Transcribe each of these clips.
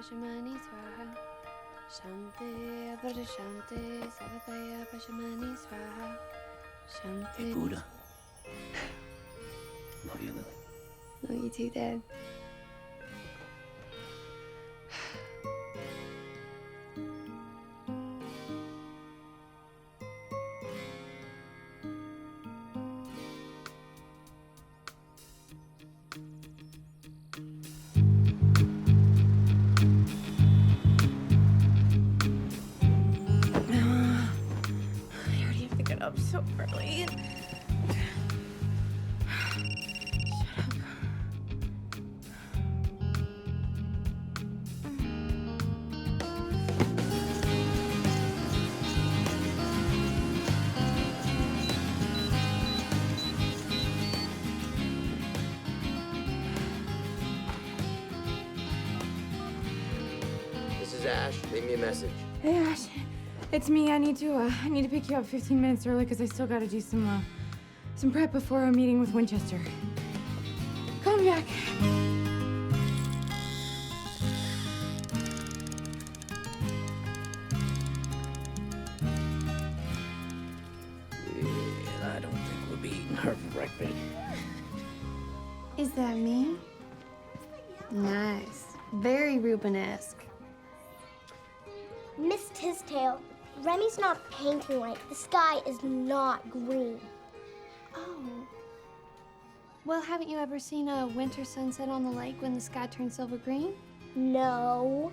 Pashmani Swaha. Shanti Buddha Shanti Savataya Pashmani Swaha. Shanti. Hey, Buddha. Love you, Lily. Love you too, Dad. Up so early. This is Ash. Leave me a message. Hey, Ash. It's me. I need to pick you up 15 minutes early because I still got to do some prep before our meeting with Winchester. Call me back. I don't think we'll be eating her for breakfast. Is that me? Nice. Very Rubenesque. Miss Tisdale, Remy's not painting right. The sky is not green. Oh. Well, haven't you ever seen a winter sunset on the lake when the sky turns silver green? No.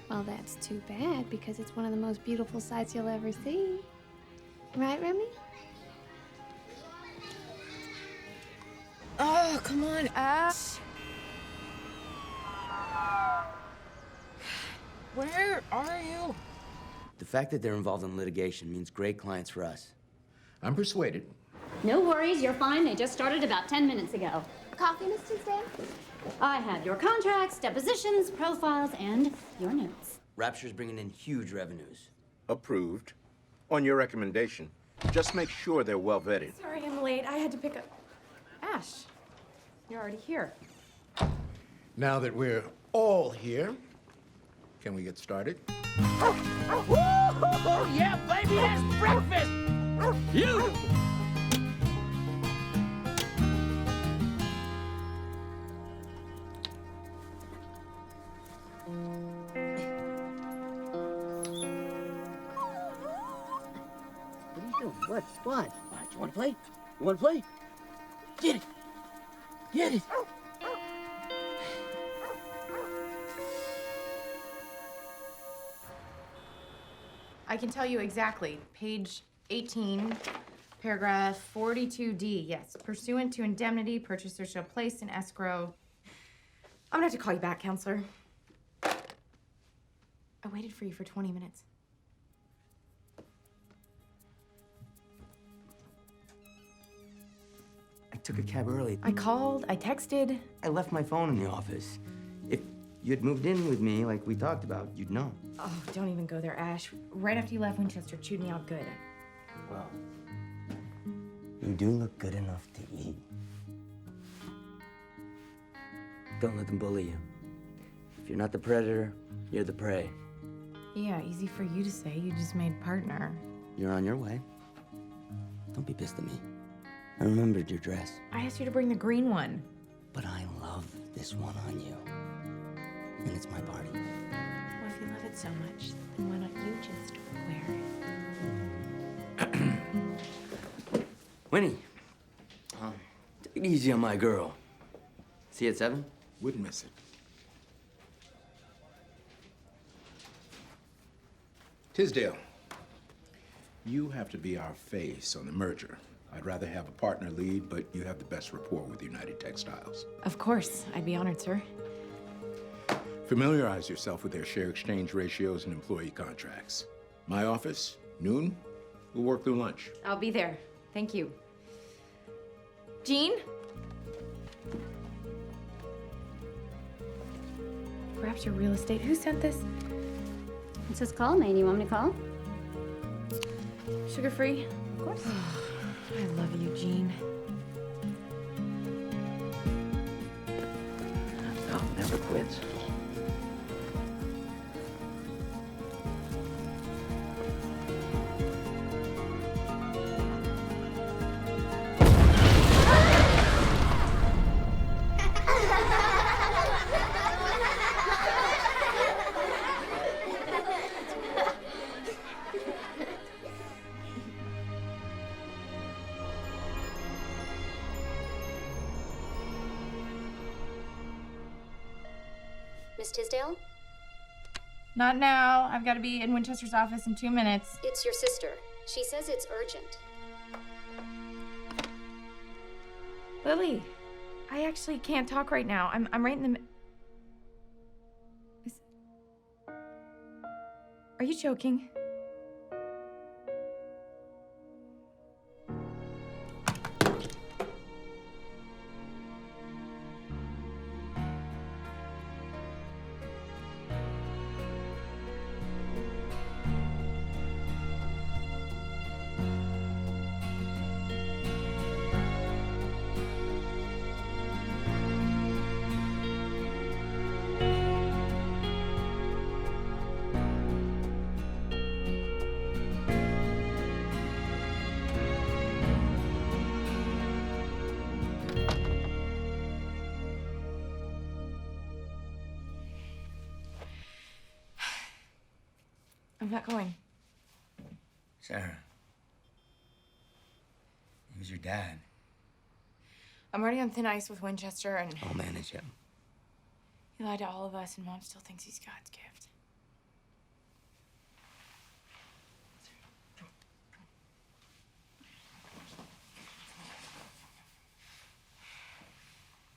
Well, that's too bad because it's one of the most beautiful sights you'll ever see. Right, Remy? Oh, come on, Ash. Where are you? The fact that they're involved in litigation means great clients for us. I'm persuaded. No worries, you're fine. They just started about 10 minutes ago. Coffee, Miss Tisdale? I have your contracts, depositions, profiles, and your notes. Rapture's bringing in huge revenues. Approved. On your recommendation. Just make sure they're well vetted. Sorry I'm late. I had to pick up... Ash, you're already here. Now that we're all here, can we get started? Oh, yeah, baby, that's breakfast! You! What are you doing? What? What? You want to play? You want to play? Get it! Get it! I can tell you exactly. Page 18, paragraph 42D. Yes, pursuant to indemnity, purchaser shall place in escrow. I'm gonna have to call you back, counselor. I waited for you for 20 minutes. I took a cab early. I called, I texted. I left my phone in the office. If you'd moved in with me like we talked about, you'd know. Oh, don't even go there, Ash. Right after you left Winchester, chewed me out good. Well, you do look good enough to eat. Don't let them bully you. If you're not the predator, you're the prey. Yeah, easy for you to say. You just made partner. You're on your way. Don't be pissed at me. I remembered your dress. I asked you to bring the green one. But I love this one on you. And it's my party. Well, if you love it so much, then why don't you just wear it? Winnie, take it easy on my girl. See you at 7? Wouldn't miss it. Tisdale, you have to be our face on the merger. I'd rather have a partner lead, but you have the best rapport with United Textiles. Of course. I'd be honored, sir. Familiarize yourself with their share exchange ratios and employee contracts. My office, noon. We'll work through lunch. I'll be there. Thank you. Jean? Rapture Real Estate. Who sent this? It says call me. You want me to call? Sugar-free? Of course. I love you, Jean. Oh, never quits. Miss Tisdale? Not now. I've got to be in Winchester's office in 2 minutes. It's your sister. She says it's urgent. Lily, I actually can't talk right now. I'm right in the Are you joking? I'm not going. Sarah. Who's your dad? I'm already on thin ice with Winchester, and I'll manage him. he lied to all of us, and Mom still thinks he's God's gift.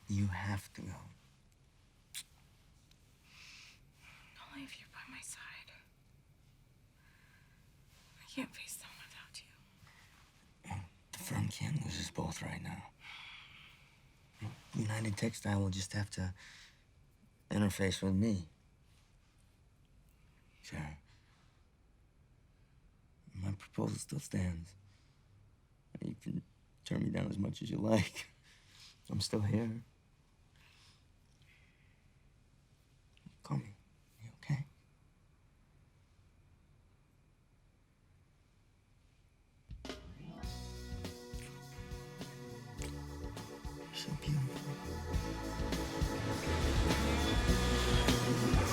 You have to go. Only if you're by my side. I can't face them without you. The firm can't lose us both right now. United Textile will just have to interface with me. Sarah, my proposal still stands. You can turn me down as much as you like. I'm still here. Call me. You okay? You're so beautiful.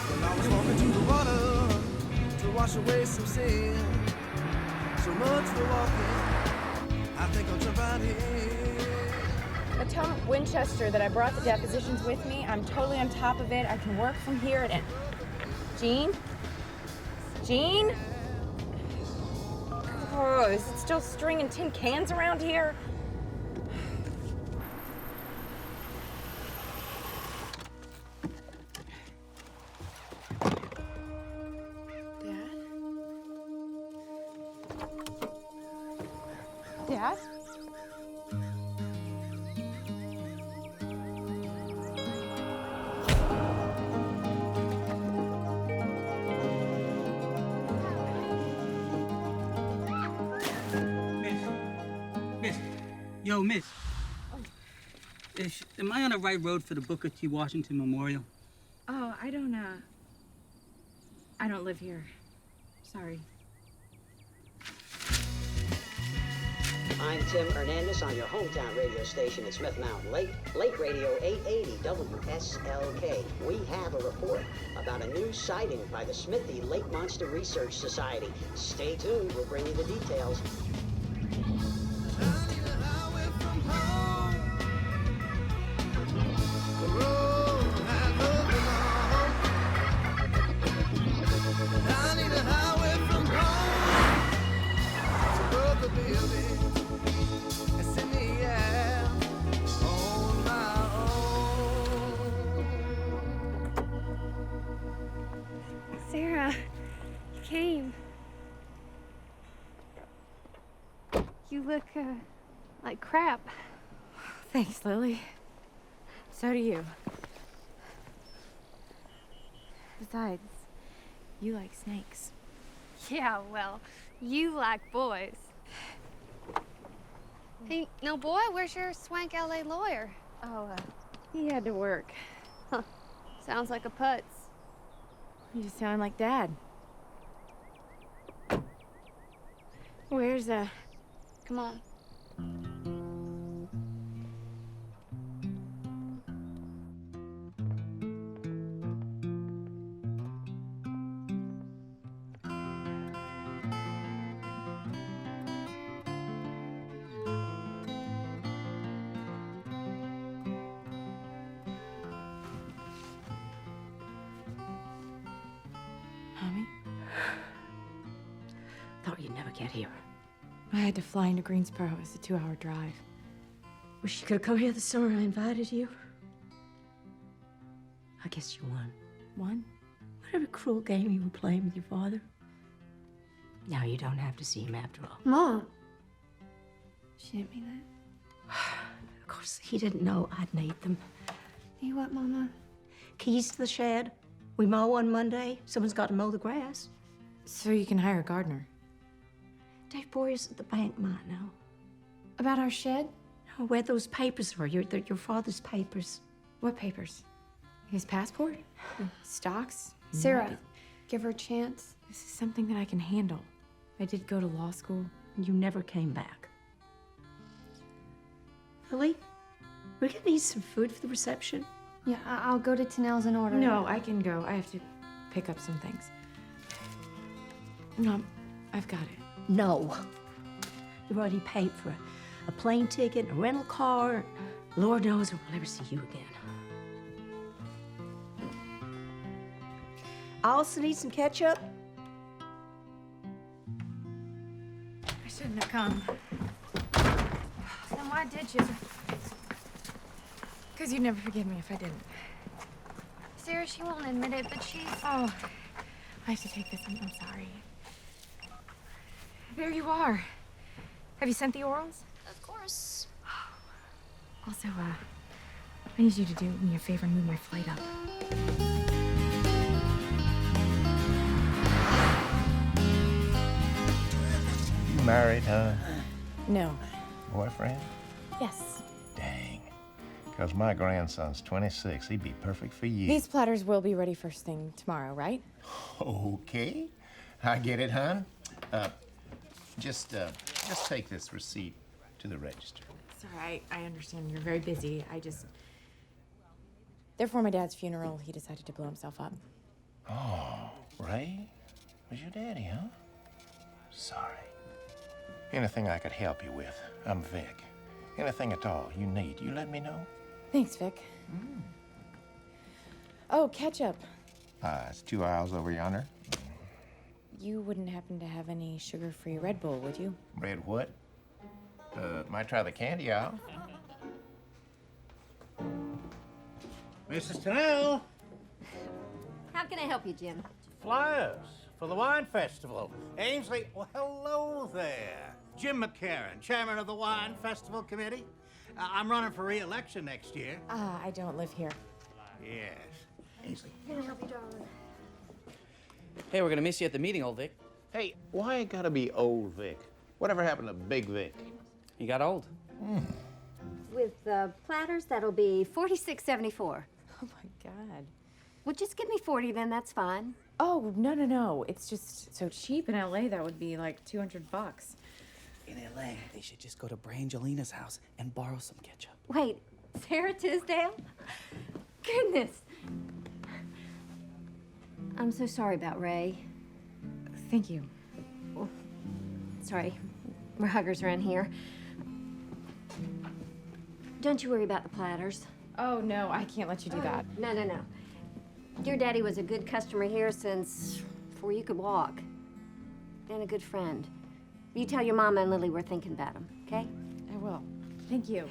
When I was walking to the water to wash away some sin, so much for walking, I think I'll jump out here. But tell Winchester that I brought the depositions with me. I'm totally on top of it. I can work from here at Jean? Jean? Oh, is it still stringing tin cans around here? Dad? Dad? Yo, miss. Am I on the right road for the Booker T. Washington Memorial? Oh, I don't live here. Sorry. I'm Tim Hernandez on your hometown radio station at Smith Mountain Lake, Lake Radio 880 WSLK. We have a report about a new sighting by the Smithy Lake Monster Research Society. Stay tuned, we'll bring you the details. Sarah, you came. You look, like crap. Thanks, Lily. So do you. Besides, you like snakes. Yeah, well, you like boys. Hey, no boy, where's your swank LA lawyer? Oh, he had to work. Huh. Sounds like a putz. You just sound like Dad. Where's, Come on. you'd never get here. I had to fly into Greensboro. It's a 2-hour drive. Wish you could have come here the summer I invited you. I guess you won. Won? Whatever cruel game you were playing with your father. Now you don't have to see him after all. Mom. She didn't mean that. Of course, he didn't know I'd need them. You what, Mama? Keys to the shed. We mow on Monday. Someone's got to mow the grass. So you can hire a gardener. Dave Boyers at the bank might know. About our shed? Oh, where those papers are, your father's papers. What papers? His passport? Stocks? Sarah, give her a chance. This is something that I can handle. I did go to law school. You never came back. Lily, we're gonna need some food for the reception. Yeah, I'll go to Tennell's and order. No, I can go. I have to pick up some things. Mom, I've got it. No. You've already paid for a plane ticket, a rental car. Lord knows if we'll ever see you again. I also need some ketchup. I shouldn't have come. Then why did you? Because you'd never forgive me if I didn't. Sarah, she won't admit it, but she's... Oh, I have to take this. I'm sorry. There you are. Have you sent the orals? Of course. Also, I need you to do me a favor and move my flight up. You married, huh? No. Boyfriend? Yes. Dang. Because my grandson's 26. He'd be perfect for you. These platters will be ready first thing tomorrow, right? Okay. I get it, hon. Just take this receipt to the register. It's all right. I understand you're very busy. Therefore, my dad's funeral, he decided to blow himself up. Oh, Ray? Was your daddy, huh? Sorry. Anything I could help you with, I'm Vic. Anything at all you need, you let me know. Thanks, Vic. Oh, ketchup. It's 2 aisles over yonder. You wouldn't happen to have any sugar-free Red Bull, would you? Red what? Might try the candy aisle. Mrs. Tennell, How can I help you, Jim? flyers for the wine festival. Ainsley, well, hello there. Jim McCarran, chairman of the Wine Festival Committee. I'm running for re-election next year. I don't live here. Yes. Ainsley. Can I help you, darling? Hey, we're gonna miss you at the meeting, old Vic. Hey, why it gotta be old Vic? Whatever happened to Big Vic? You got old. With platters, that'll be $46.74. Oh, my God. Well, just give me 40 then, that's fine. Oh, no. It's just so cheap in L.A. That would be like $200. In LA, they should just go to Brangelina's house and borrow some ketchup. Wait, Sarah Tisdale? Goodness. I'm so sorry about Ray. Thank you. Sorry, we're huggers around here. Don't you worry about the platters. Oh, no, I can't let you do that. No. Your daddy was a good customer here since before you could walk. And a good friend. You tell your mama and Lily we're thinking about him, okay? I will. Thank you.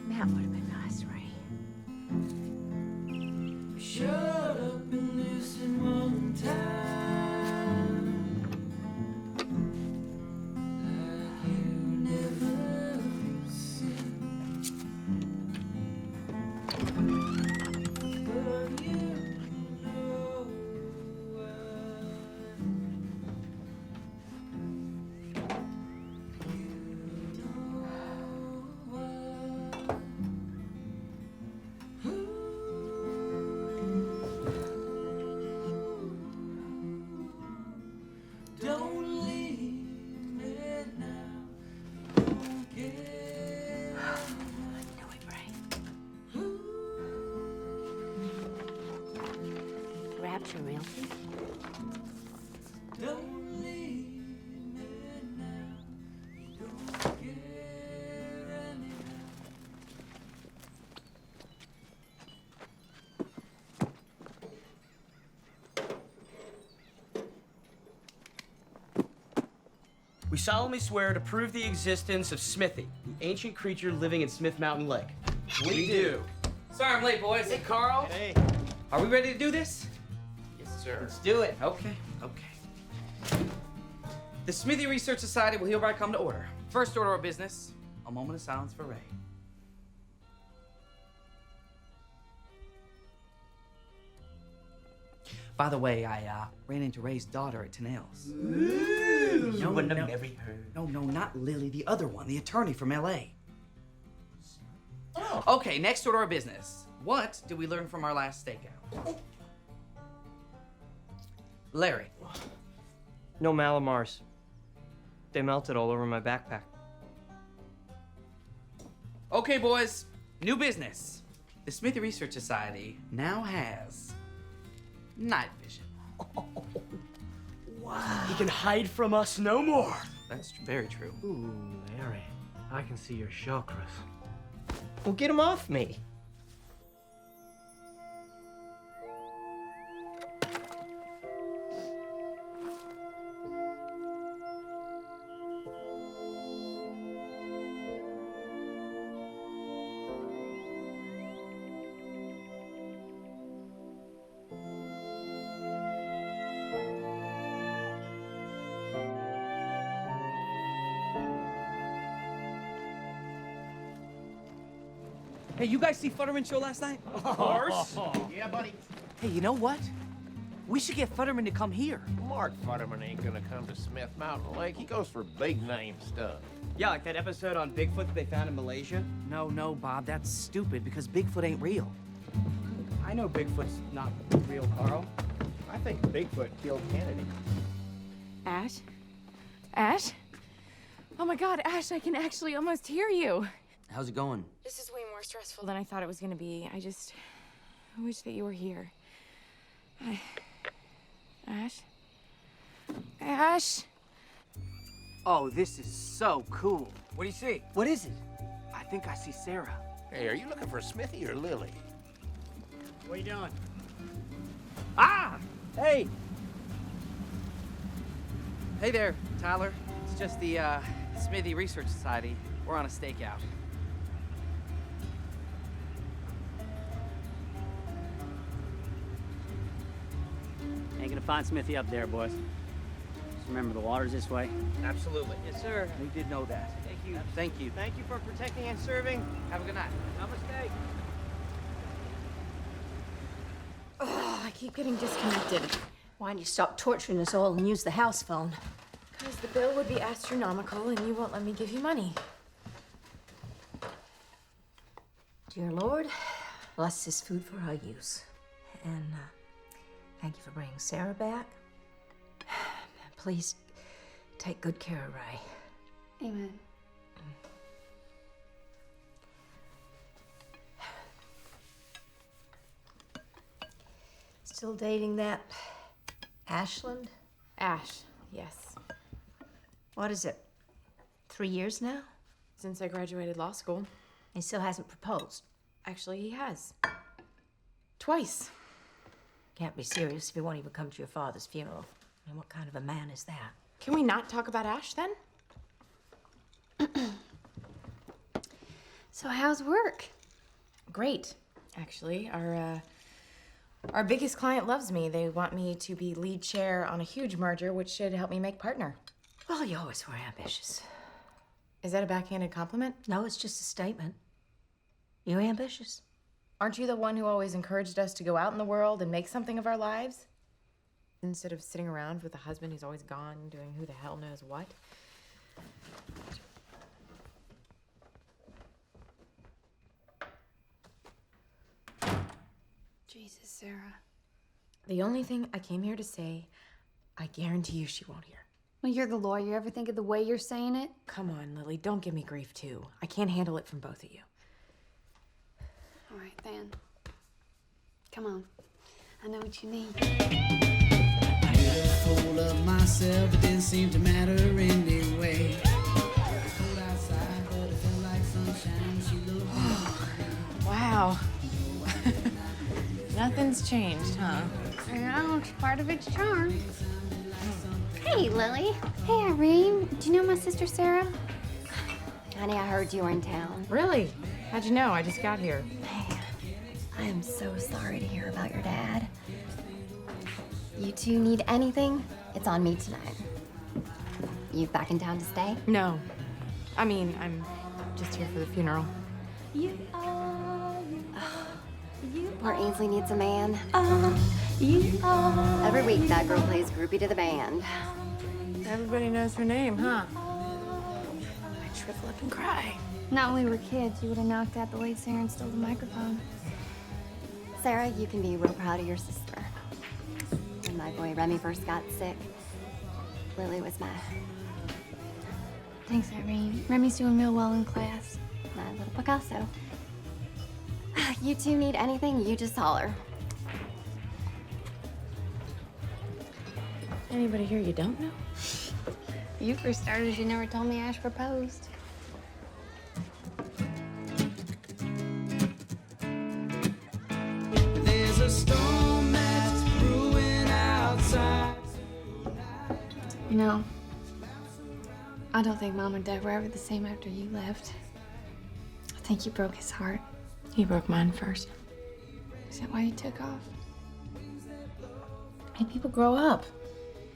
That would have been nice, Ray. Shut up and listen one time. Like you never seen. But you know don't leave me now. Don't get Rapture Real Estate? We solemnly swear to prove the existence of Smithy, the ancient creature living in Smith Mountain Lake. We do. Sorry I'm late, boys. Hey, Carl. Hey. Are we ready to do this? Yes, sir. Let's do it. Okay, okay. The Smithy Research Society will hereby come to order. First order of business, a moment of silence for Ray. By the way, I ran into Ray's daughter at Tenelle's. Ooh. No, Wouldn't no, have married her. no, not Lily, the other one, the attorney from L.A. Oh. Okay, next order of business. What did we learn from our last stakeout? Larry. No Malamars. They melted all over my backpack. Okay, boys, new business. The Smithy Research Society now has night vision. Wow. He can hide from us no more. That's very true. Ooh, Larry, I can see your chakras. Well, get him off me. Hey, you guys see Futterman's show last night? Of course. Yeah, buddy. Hey, you know what? We should get Futterman to come here. Mark Futterman ain't gonna come to Smith Mountain Lake. He goes for big name stuff. Yeah, like that episode on Bigfoot that they found in Malaysia. No, Bob, that's stupid because Bigfoot ain't real. I know Bigfoot's not real, Carl. I think Bigfoot killed Kennedy. Ash? Ash? Oh my God, Ash, I can actually almost hear you. How's it going? This is way more stressful than I thought it was gonna be. I wish that you were here. Ash? Ash? Oh, this is so cool. What do you see? What is it? I think I see Sarah. Hey, are you looking for Smithy or Lily? What are you doing? Ah! Hey! Hey there, Tyler. It's just the Smithy Research Society. We're on a stakeout. Ain't gonna find Smithy up there, boys. Just remember, the water's this way. Absolutely. Yes, sir. We did know that. Thank you. Thank you. Thank you for protecting and serving. Have a good night. Namaste. Oh, I keep getting disconnected. Why don't you stop torturing us all and use the house phone? Because the bill would be astronomical and you won't let me give you money. Dear Lord, bless this food for our use. And thank you for bringing Sarah back. Please take good care of Ray. Amen. Still dating that Ashland? Ash, yes. What is it? 3 years now? Since I graduated law school. He still hasn't proposed. Actually, he has. Twice. Can't be serious if he won't even come to your father's funeral. I mean, what kind of a man is that? Can we not talk about Ash then? So how's work? Great, actually. Our biggest client loves me. They want me to be lead chair on a huge merger, which should help me make partner. Well, you always were ambitious. Is that a backhanded compliment? No, it's just a statement. You're ambitious. Aren't you the one who always encouraged us to go out in the world and make something of our lives? Instead of sitting around with a husband who's always gone, doing who the hell knows what. Jesus, Sarah. The only thing I came here to say, I guarantee you she won't hear. Well, you're the lawyer. Ever think of the way you're saying it? Come on, Lily, don't give me grief too. I can't handle it from both of you. All right, then. Come on. I know what you need. I get a hold of myself, it didn't seem to matter anyway. Cold outside, but it felt like sunshine. She looked Wow. Nothing's changed, huh? I know, it's part of its charm. Hey, Hey, Lily. Hey, Irene. Do you know my sister Sarah? Honey, I heard you were in town. Really? How'd you know? I just got here. I am so sorry to hear about your dad. You two need anything? It's on me tonight. You back in town to stay? No. I mean, I'm just here for the funeral. Poor Ainsley needs a man. Every week that girl plays groupie to the band. Everybody knows her name, huh? I shrivel up and cry. Not when we were kids, you would have knocked out the late Sarah and stole the microphone. Sarah, you can be real proud of your sister. When my boy Remy first got sick, Lily was my Thanks, Irene. Remy's doing real well in class. little Picasso. You two need anything, you just holler. Anybody here you don't know? You first started, you never told me Ash proposed. There's a storm that's brewing outside. You know, I don't think Mom and Dad were ever the same after you left. I think you broke his heart. He broke mine first. Is that why you took off? Hey, people grow up.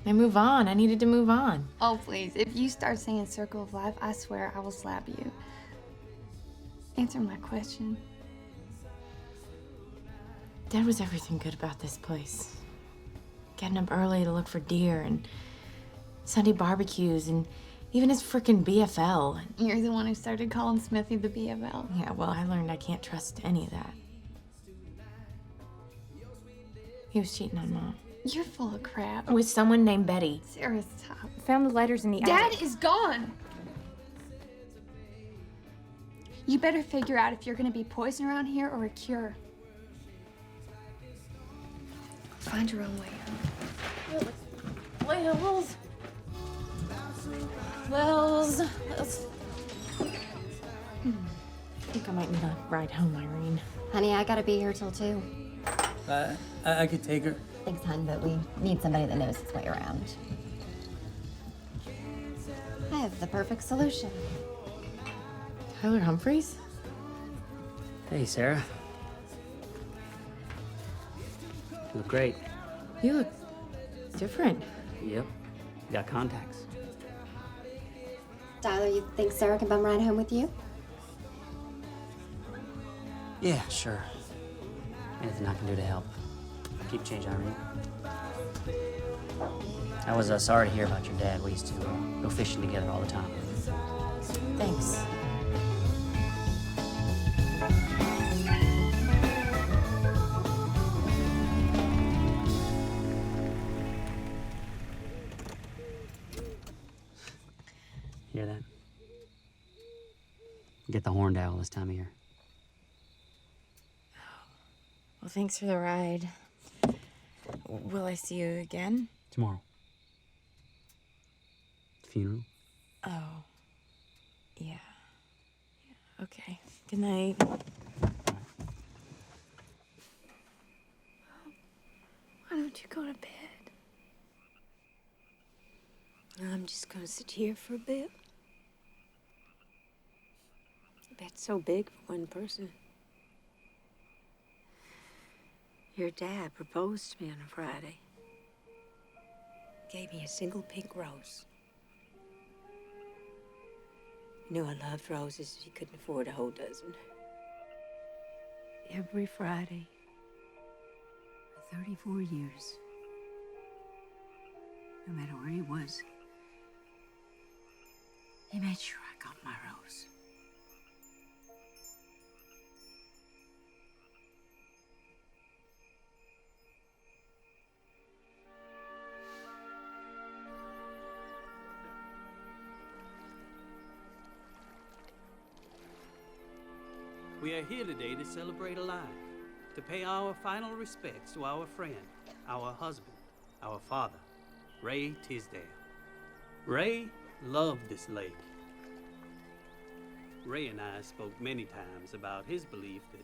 They move on. I needed to move on. Oh, please. If you start singing Circle of Life, I swear I will slap you. Answer my question. Dad was everything good about this place. Getting up early to look for deer and Sunday barbecues and even his frickin' BFL. You're the one who started calling Smithy the BFL. Yeah, well, I learned I can't trust any of that. He was cheating on Mom. You're full of crap. With someone named Betty. Sarah, stop. Found the lighters in the Dad attic. is gone. You better figure out if you're gonna be poison around here or a cure. Find your own way home. Wells. I think I might need a ride home, Irene. Honey, I gotta be here till 2. I could take her. Thanks, hon, but we need somebody that knows his way around. I have the perfect solution. Tyler Humphreys? Hey, Sarah. You look great. You look different. Yep. You got contacts. Tyler, you think Sarah can bum ride home with you? Yeah, sure. Anything I can do to help. Keep change, Irene. I was sorry to hear about your dad. We used to go fishing together all the time. Thanks. Hear that? Get the horned owl this time of year. Well, thanks for the ride. Will I see you again? Tomorrow. Funeral? Oh. Yeah. Okay. Good night. Why don't you go to bed? I'm just gonna sit here for a bit. Bed's so big for one person. Your dad proposed to me on a Friday. Gave me a single pink rose. Knew I loved roses. He couldn't afford a whole dozen. Every Friday for 34 years. No matter where he was, he made sure I got my rose. We are here today to celebrate a life, to pay our final respects to our friend, our husband, our father, Ray Tisdale. Ray loved this lake. Ray and I spoke many times about his belief that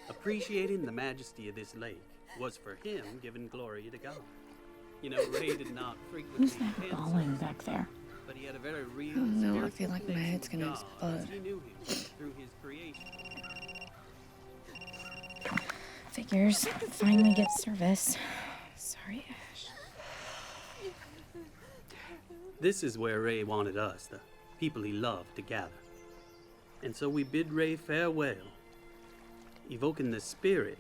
appreciating the majesty of this lake was for him giving glory to God. You know, Ray did not frequently Who's that attend bawling services, back there? but he had a very real Oh no, I spiritual feel like my connection head's to gonna God, explode. as he knew him through his creation. Figures. Finally get service. Sorry, Ash. This is where Ray wanted us, the people he loved, to gather. And so we bid Ray farewell, evoking the spirit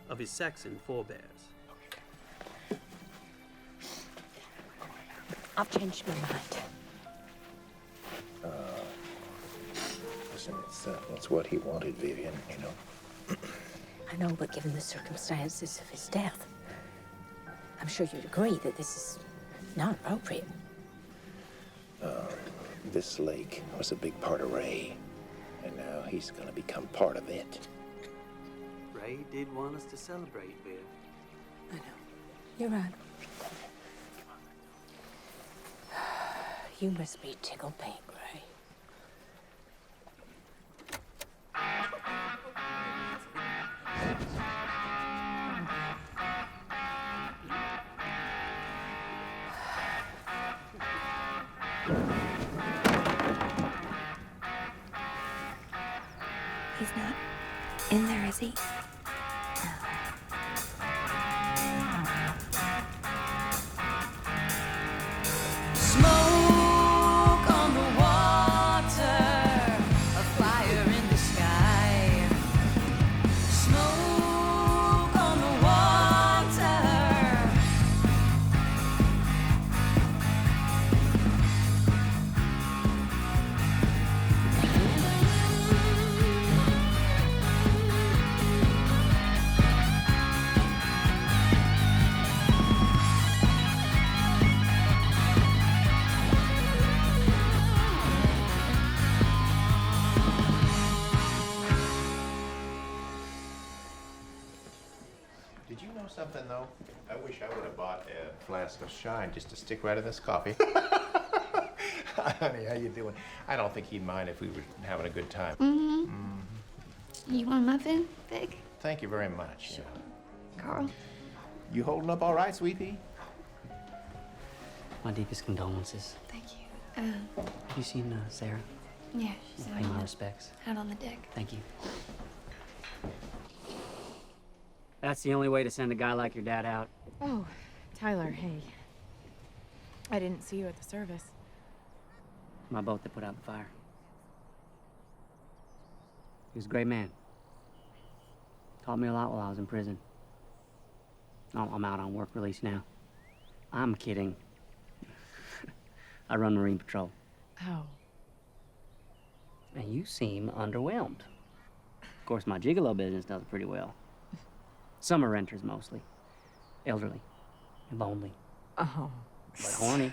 of his Saxon forebears. I've changed my mind. Listen, it's what he wanted, Vivian, you know. I know, but given the circumstances of his death, I'm sure you'd agree that this is not appropriate. This lake was a big part of Ray, and now he's gonna become part of it. Ray did want us to celebrate, Viv. I know. You're right. You must be tickled pink, Ray. He's not in there, is he? Smoke on the water, a fire in the sky. Smoke on the water. Did you know something, though? I wish I would have bought a flask of Shine just to stick right in this coffee. Honey, how you doing? I don't think he'd mind if we were having a good time. You want a muffin, Vic? Thank you very much. Carl? You holding up all right, sweet pea? My deepest condolences. Thank you. Have you seen Sarah? Yeah, she's Pay my respects. out on the deck. Thank you. That's the only way to send a guy like your dad out. Oh, Tyler, hey. I didn't see you at the service. My boat that put out the fire. He was a great man. Taught me a lot while I was in prison. I'm out on work release now. I'm kidding. I run Marine Patrol. Oh. And you seem underwhelmed. Of course, my gigolo business does pretty well. Summer renters mostly. Elderly. And lonely. Oh. But horny.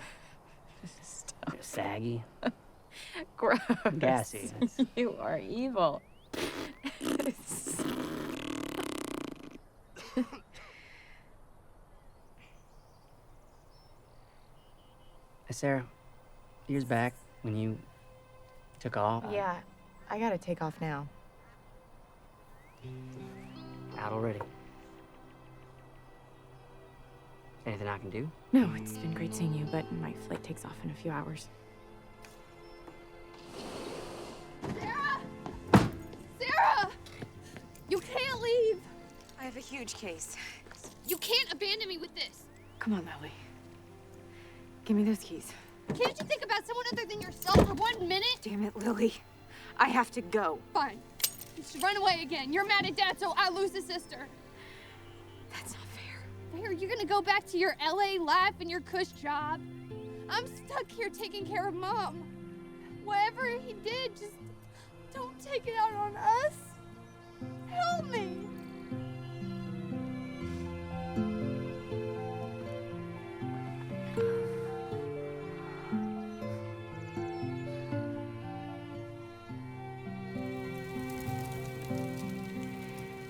Stop. Saggy. Gross. Gassy. You are evil. Hey, Sarah, years back when you took off. Yeah, I gotta take off now. Out already. Anything I can do? No, it's been great seeing you, but my flight takes off in a few hours. Sarah! Sarah! You can't leave! I have a huge case. You can't abandon me with this! Come on, Lily. Give me those keys. Can't you think about someone other than yourself for 1 minute? Damn it, Lily. I have to go. Fine. You should run away again. You're mad at Dad, so I lose a sister. That's not fair. Fair? You're gonna go back to your LA life and your cush job. I'm stuck here taking care of Mom. Whatever he did, just don't take it out on us. Help me.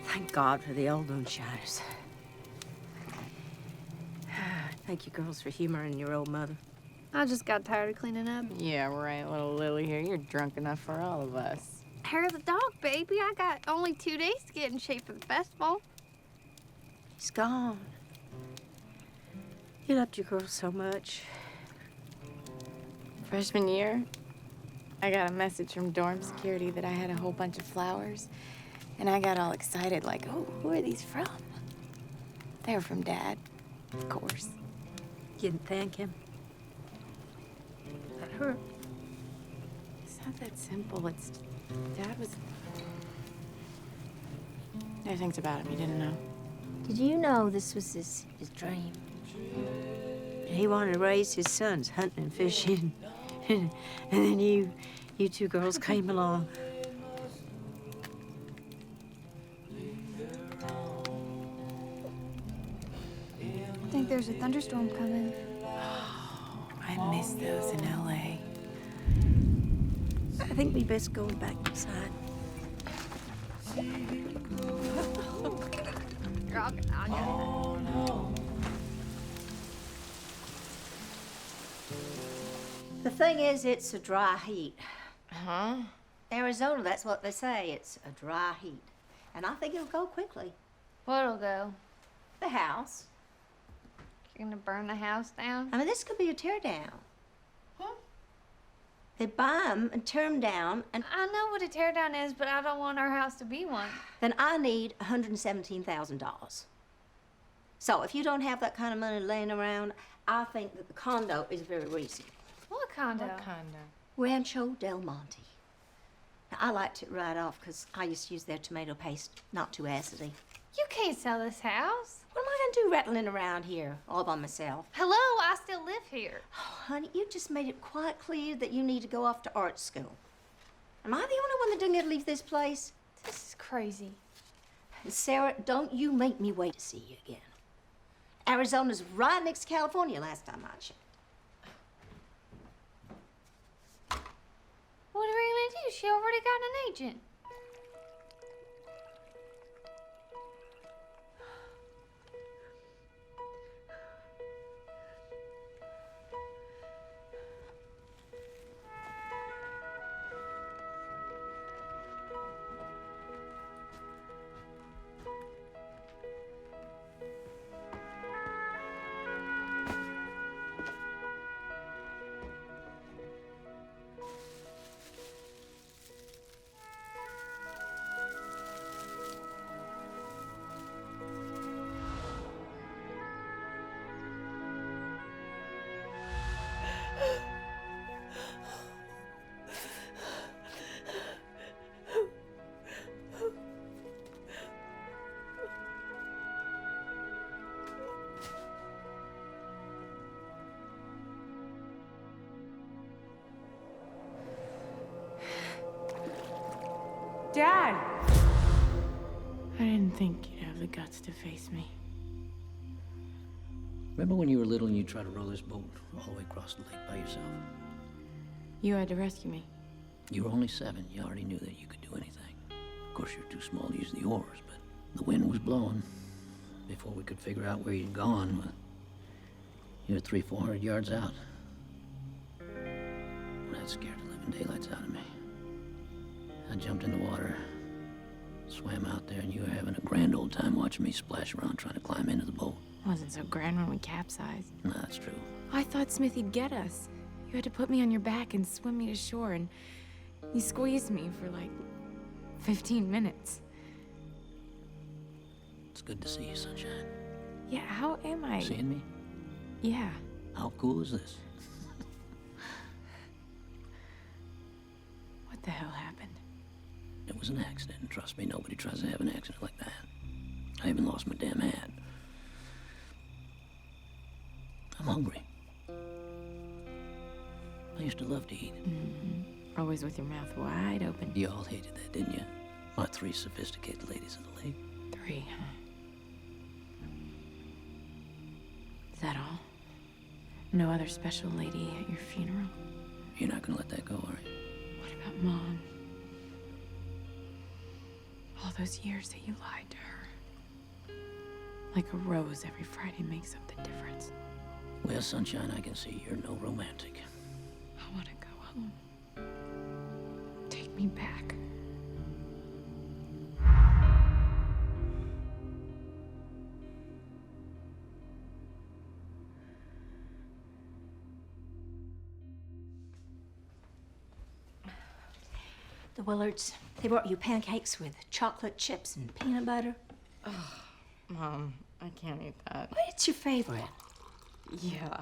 Thank God for the old moonshiners. Thank you, girls, for humoring your old mother. I just got tired of cleaning up. Yeah, right, little Lily here. You're drunk enough for all of us. Hair of the dog, baby. I got only 2 days to get in shape for the festival. He's gone. You loved your girl so much. Freshman year, I got a message from dorm security that I had a whole bunch of flowers, and I got all excited, like, oh, who are these from? They were from Dad, of course. You didn't thank him. That hurt. It's not that simple. It's Dad was. There are things about him you didn't know. Did you know this was his dream? And he wanted to raise his sons hunting and fishing. And then you two girls came along. I think there's a thunderstorm coming. Oh, I miss those in LA. I think we best go back inside. The thing is, it's a dry heat. Huh? Arizona, that's what they say. It's a dry heat. And I think it'll go quickly. What'll go? The house. You're gonna burn the house down? I mean, this could be a tear down. Huh? They buy them and tear them down, and I know what a tear down is, but I don't want our house to be one. then I need $117,000. So if you don't have that kind of money laying around, I think that the condo is very reasonable. What condo? What condo? Rancho Del Monte. Now, I liked it right off because I used to use their tomato paste, not too acidy. You can't sell this house. What am I gonna do rattling around here all by myself? Hello, I still live here. Oh, honey, you just made it quite clear that you need to go off to art school. Am I the only one that doesn't get to leave this place? This is crazy. Sarah, don't you make me wait to see you again. Arizona's right next to California last time I checked. What are we gonna do? She already got an agent. Dad! I didn't think you'd have the guts to face me. Remember when you were little and you tried to row this boat all the way across the lake by yourself? You had to rescue me. You were only 7. You already knew that you could do anything. Of course, you were too small to use the oars, but the wind was blowing. Before we could figure out where you'd gone, you were 300-400 yards out. That scared the living daylights out of me. I jumped in the water, swam out there, and you were having a grand old time watching me splash around trying to climb into the boat. It wasn't so grand when we capsized. No, that's true. I thought Smithy'd get us. You had to put me on your back and swim me to shore, and you squeezed me for like 15 minutes. It's good to see you, sunshine. Yeah, how am I? Seeing me? Yeah. How cool is this? What the hell happened? It was an accident, and trust me, nobody tries to have an accident like that. I even lost my damn hat. I'm hungry. I used to love to eat. Mm-hmm. Always with your mouth wide open. You all hated that, didn't you? My 3 sophisticated ladies of the lake. 3, huh? Is that all? No other special lady at your funeral? You're not gonna let that go, are you? What about Mom? All those years that you lied to her. Like a rose every Friday makes up the difference. Well, sunshine, I can see you're no romantic. I want to go home. Take me back. The Willards, they brought you pancakes with chocolate chips and peanut butter. Mom, I can't eat that. What? It's your favorite. Yeah.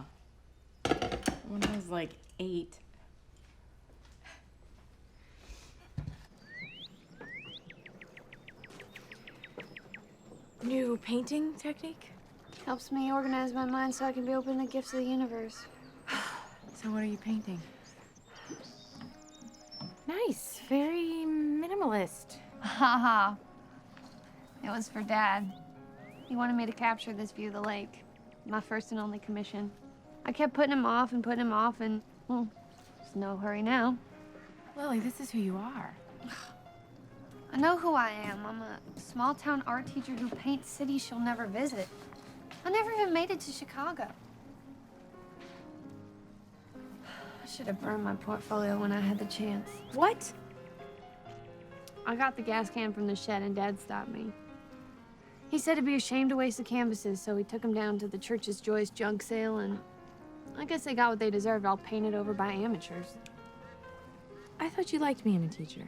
When I was like 8. New painting technique? Helps me organize my mind so I can be open to the gifts of the universe. So what are you painting? Nice. Very minimalist. Haha. It was for Dad. He wanted me to capture this view of the lake. My first and only commission. I kept putting him off and putting him off and, well, there's no hurry now. Lily, this is who you are. I know who I am. I'm a small-town art teacher who paints cities she'll never visit. I never even made it to Chicago. I should have burned my portfolio when I had the chance. What? I got the gas can from the shed and Dad stopped me. He said it'd be a shame to waste the canvases, so he took them down to the church's Joyce junk sale, and I guess they got what they deserved, all painted over by amateurs. I thought you liked being a teacher.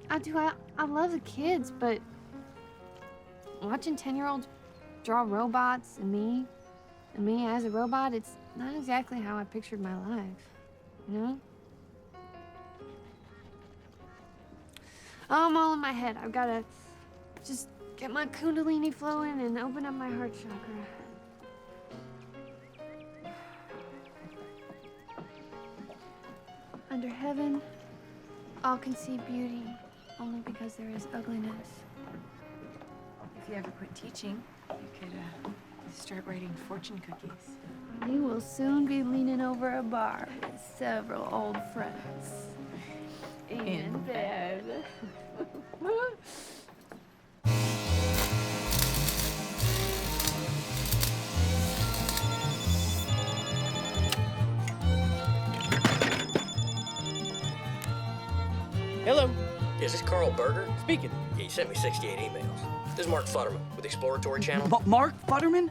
I do. I love the kids, but watching 10-year-olds draw robots and me as a robot, it's not exactly how I pictured my life, you know? I'm all in my head. I've got to just get my kundalini flowing and open up my heart chakra. Under heaven, all can see beauty, only because there is ugliness. If you ever quit teaching, you could start writing fortune cookies. You will soon be leaning over a bar with several old friends. In bed. Hello. Is this Carl Berger? Speaking. Yeah, he sent me 68 emails. This is Mark Futterman with Exploratory Channel. Mark Futterman?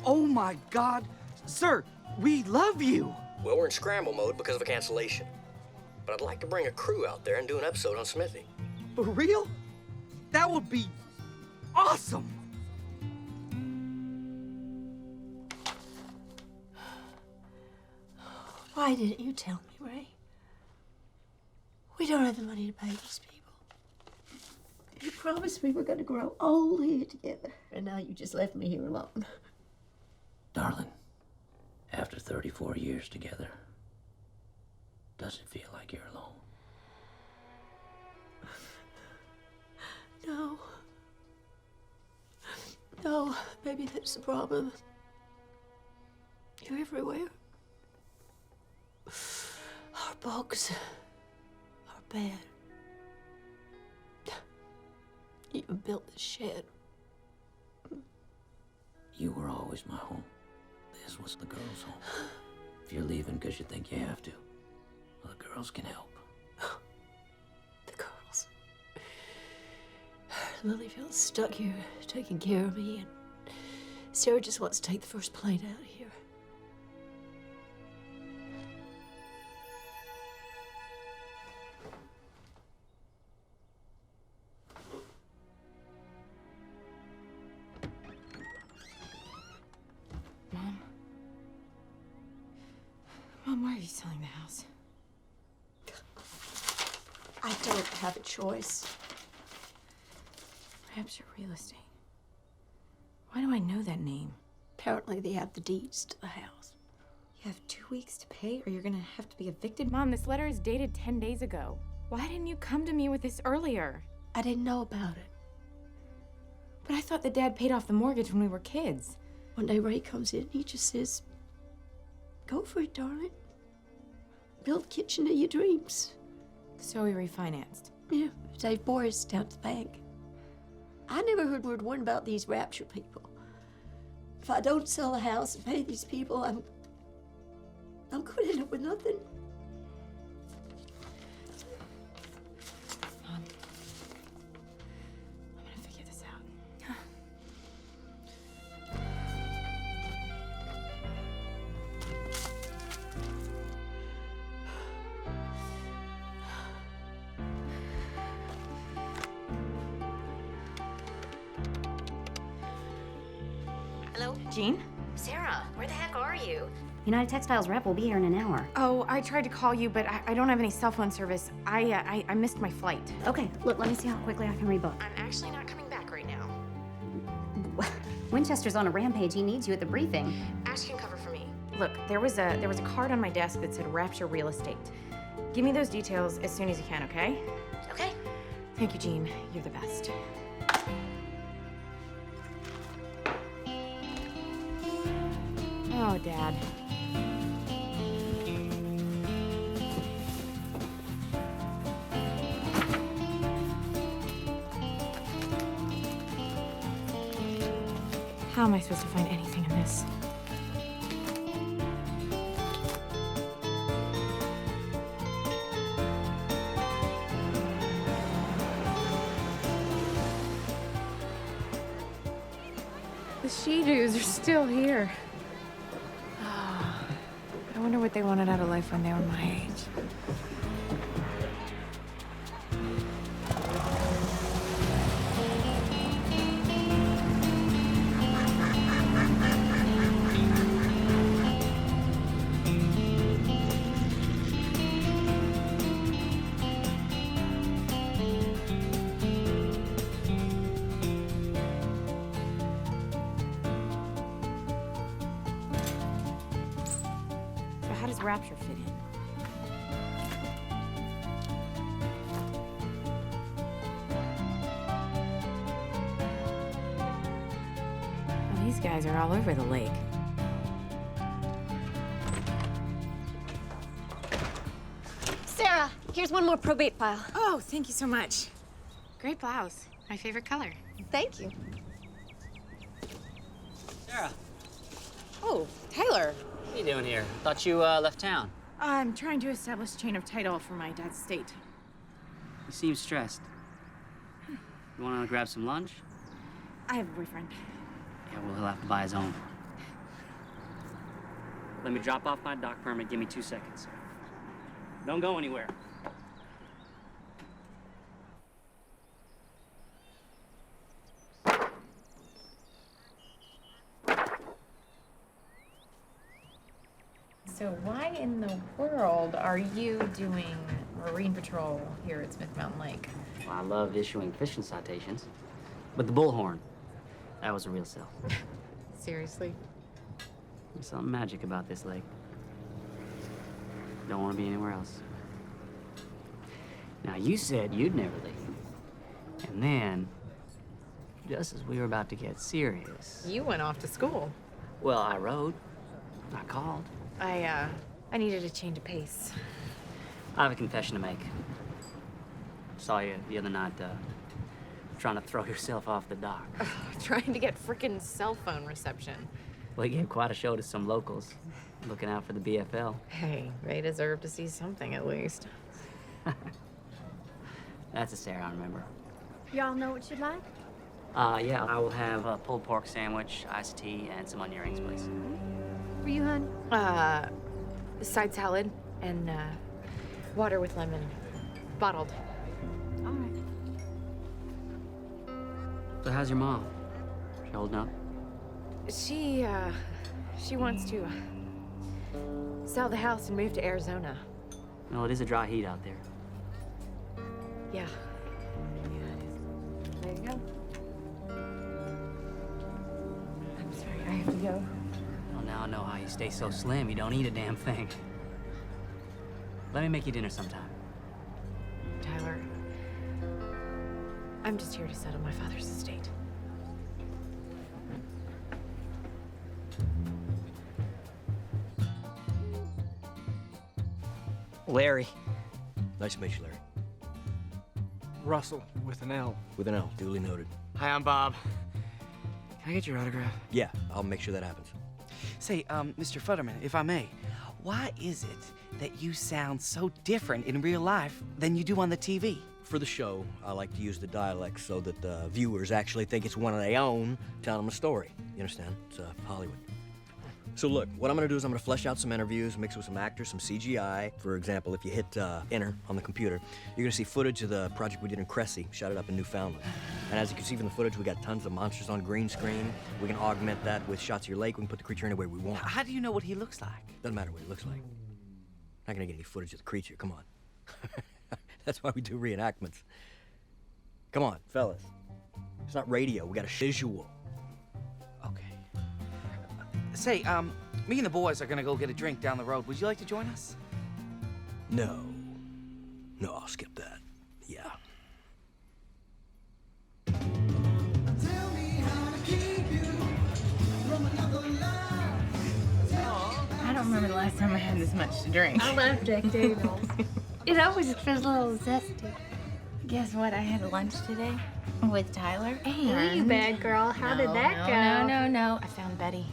Oh my God. Sir, we love you. Well, we're in scramble mode because of a cancellation. But I'd like to bring a crew out there and do an episode on Smithy. For real? That would be awesome. Why didn't you tell me, Ray? We don't have the money to pay these people. You promised we were going to grow old here together, and now you just left me here alone. Darling, after 34 years together, doesn't feel like you're alone. No. No, maybe that's the problem. You're everywhere. Our bugs are bad. You even built this shed. You were always my home. This was the girls' home. If you're leaving because you think you have to, well, the girls can help. The girls. Lily feels stuck here, taking care of me, and Sarah just wants to take the first plane out of here. Mom, why are you selling the house? I don't have a choice. Rapture Real Estate. Why do I know that name? Apparently they have the deeds to the house. You have 2 weeks to pay or you're gonna have to be evicted? Mom, this letter is dated 10 days ago. Why didn't you come to me with this earlier? I didn't know about it. But I thought that Dad paid off the mortgage when we were kids. One day Ray comes in, he just says, "Go for it, darling. Build the kitchen of your dreams." So we refinanced. Yeah, Dave Boris down to the bank. I never heard word one about these Rapture people. If I don't sell the house and pay these people, I'm going to end up with nothing. Mom, I'm gonna figure this out. Hello? Jean? Sarah, where the heck are you? United Textiles rep will be here in an hour. Oh, I tried to call you, but I don't have any cell phone service. I missed my flight. Okay, look, let me see how quickly I can rebook. I'm actually not coming back right now. Winchester's on a rampage. He needs you at the briefing. Ash can cover for me. Look, there was a card on my desk that said Rapture Real Estate. Give me those details as soon as you can, okay? Okay. Thank you, Jean. You're the best. Oh, Dad. How am I supposed to find anything in this? The she-dos are still here. Oh, I wonder what they wanted out of life when they were my age. How does Rapture fit in? Well, these guys are all over the lake. Sarah, here's one more probate file. Oh, thank you so much. Great blouse. My favorite color. Thank you. Sarah, Oh, Tyler. what are you doing here? Thought you left town. I'm trying to establish chain of title for my dad's estate. You seem stressed. You want to grab some lunch? I have a boyfriend. Yeah, well, he'll have to buy his own. Let me drop off my dock permit. Give me 2 seconds. Don't go anywhere. So why in the world are you doing marine patrol here at Smith Mountain Lake? Well, I loved issuing fishing citations. But the bullhorn, that was a real sell. Seriously? There's something magic about this lake. Don't want to be anywhere else. Now, you said you'd never leave. And then, just as we were about to get serious... You went off to school. Well, I rode. I called. I needed a change of pace. I have a confession to make. Saw you the other night, trying to throw yourself off the dock. Trying to get frickin' cell phone reception. Well, you gave quite a show to some locals. Looking out for the BFL. Hey, they deserve to see something at least. That's a Sarah I remember. Y'all know what you'd like? Yeah, I will have a pulled pork sandwich, iced tea, and some onion rings, please. For you, hon? Side salad and water with lemon. Bottled. All right. So how's your mom? She holding up? She wants to sell the house and move to Arizona. No, it is a dry heat out there. Yeah. There you go. I'm sorry, I have to go. Well, now I know how you stay so slim, you don't eat a damn thing. Let me make you dinner sometime. Tyler, I'm just here to settle my father's estate. Larry. Nice to meet you, Larry. Russell with an L. With an L, duly noted. Hi, I'm Bob. Can I get your autograph? Yeah, I'll make sure that happens. Say, Mr. Futterman, if I may, why is it that you sound so different in real life than you do on the TV? For the show, I like to use the dialect so that the viewers actually think it's one of their own telling them a story. You understand? It's Hollywood. So look, what I'm gonna do is I'm gonna flesh out some interviews, mix with some actors, some CGI. For example, if you hit enter on the computer, you're gonna see footage of the project we did in Cressy, shot it up in Newfoundland. And as you can see from the footage, we got tons of monsters on green screen. We can augment that with shots of your lake. We can put the creature anywhere we want. How do you know what he looks like? Doesn't matter what he looks like. Not gonna get any footage of the creature, come on. That's why we do reenactments. Come on, fellas. It's not radio, we got a visual. Say, me and the boys are gonna go get a drink down the road. Would you like to join us? No. No, I'll skip that. Yeah. I don't remember the last time I had this much to drink. I love Jack Daniels. It always feels a little zesty. Guess what? I had lunch today with Tyler. Hey, you bad girl. How did that go? No. I found Betty.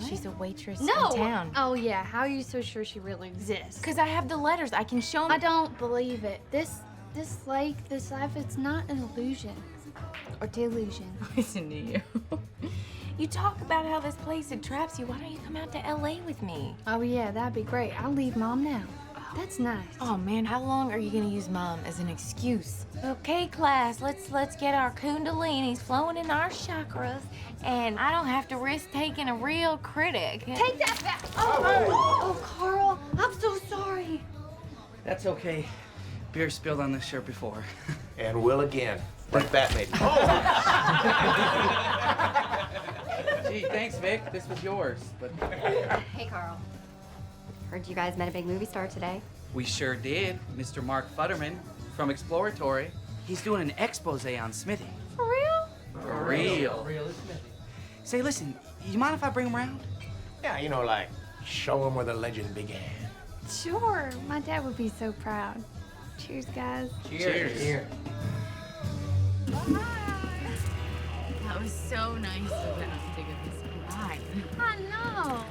She's a waitress in No. town. Oh yeah. How are you so sure she really exists? Because I have the letters. I can show them. I don't believe it. This lake, this life, it's not an illusion or delusion. Listen to you. You talk about how this place entraps you. Why don't you come out to LA with me? Oh yeah, that'd be great. I'll leave Mom now. That's nice. Oh man, how long are you gonna use Mom as an excuse? Okay, class, let's get our kundalinis flowing in our chakras, and I don't have to risk taking a real critic. Take that back. Oh, Carl, I'm so sorry. That's okay. Beer spilled on this shirt before. And will again. Like Batman. Gee, thanks, Vic. This was yours, but... Hey, Carl. Heard you guys met a big movie star today. We sure did. Mr. Mark Futterman from Exploratory. He's doing an expose on Smithy. For real? For real. Real is Smithy. Say, listen, you mind if I bring him around? Yeah, you know, like, show them where the legend began. Sure. My dad would be so proud. Cheers, guys. Cheers. Here. That was so nice of them to give us a ride. I know.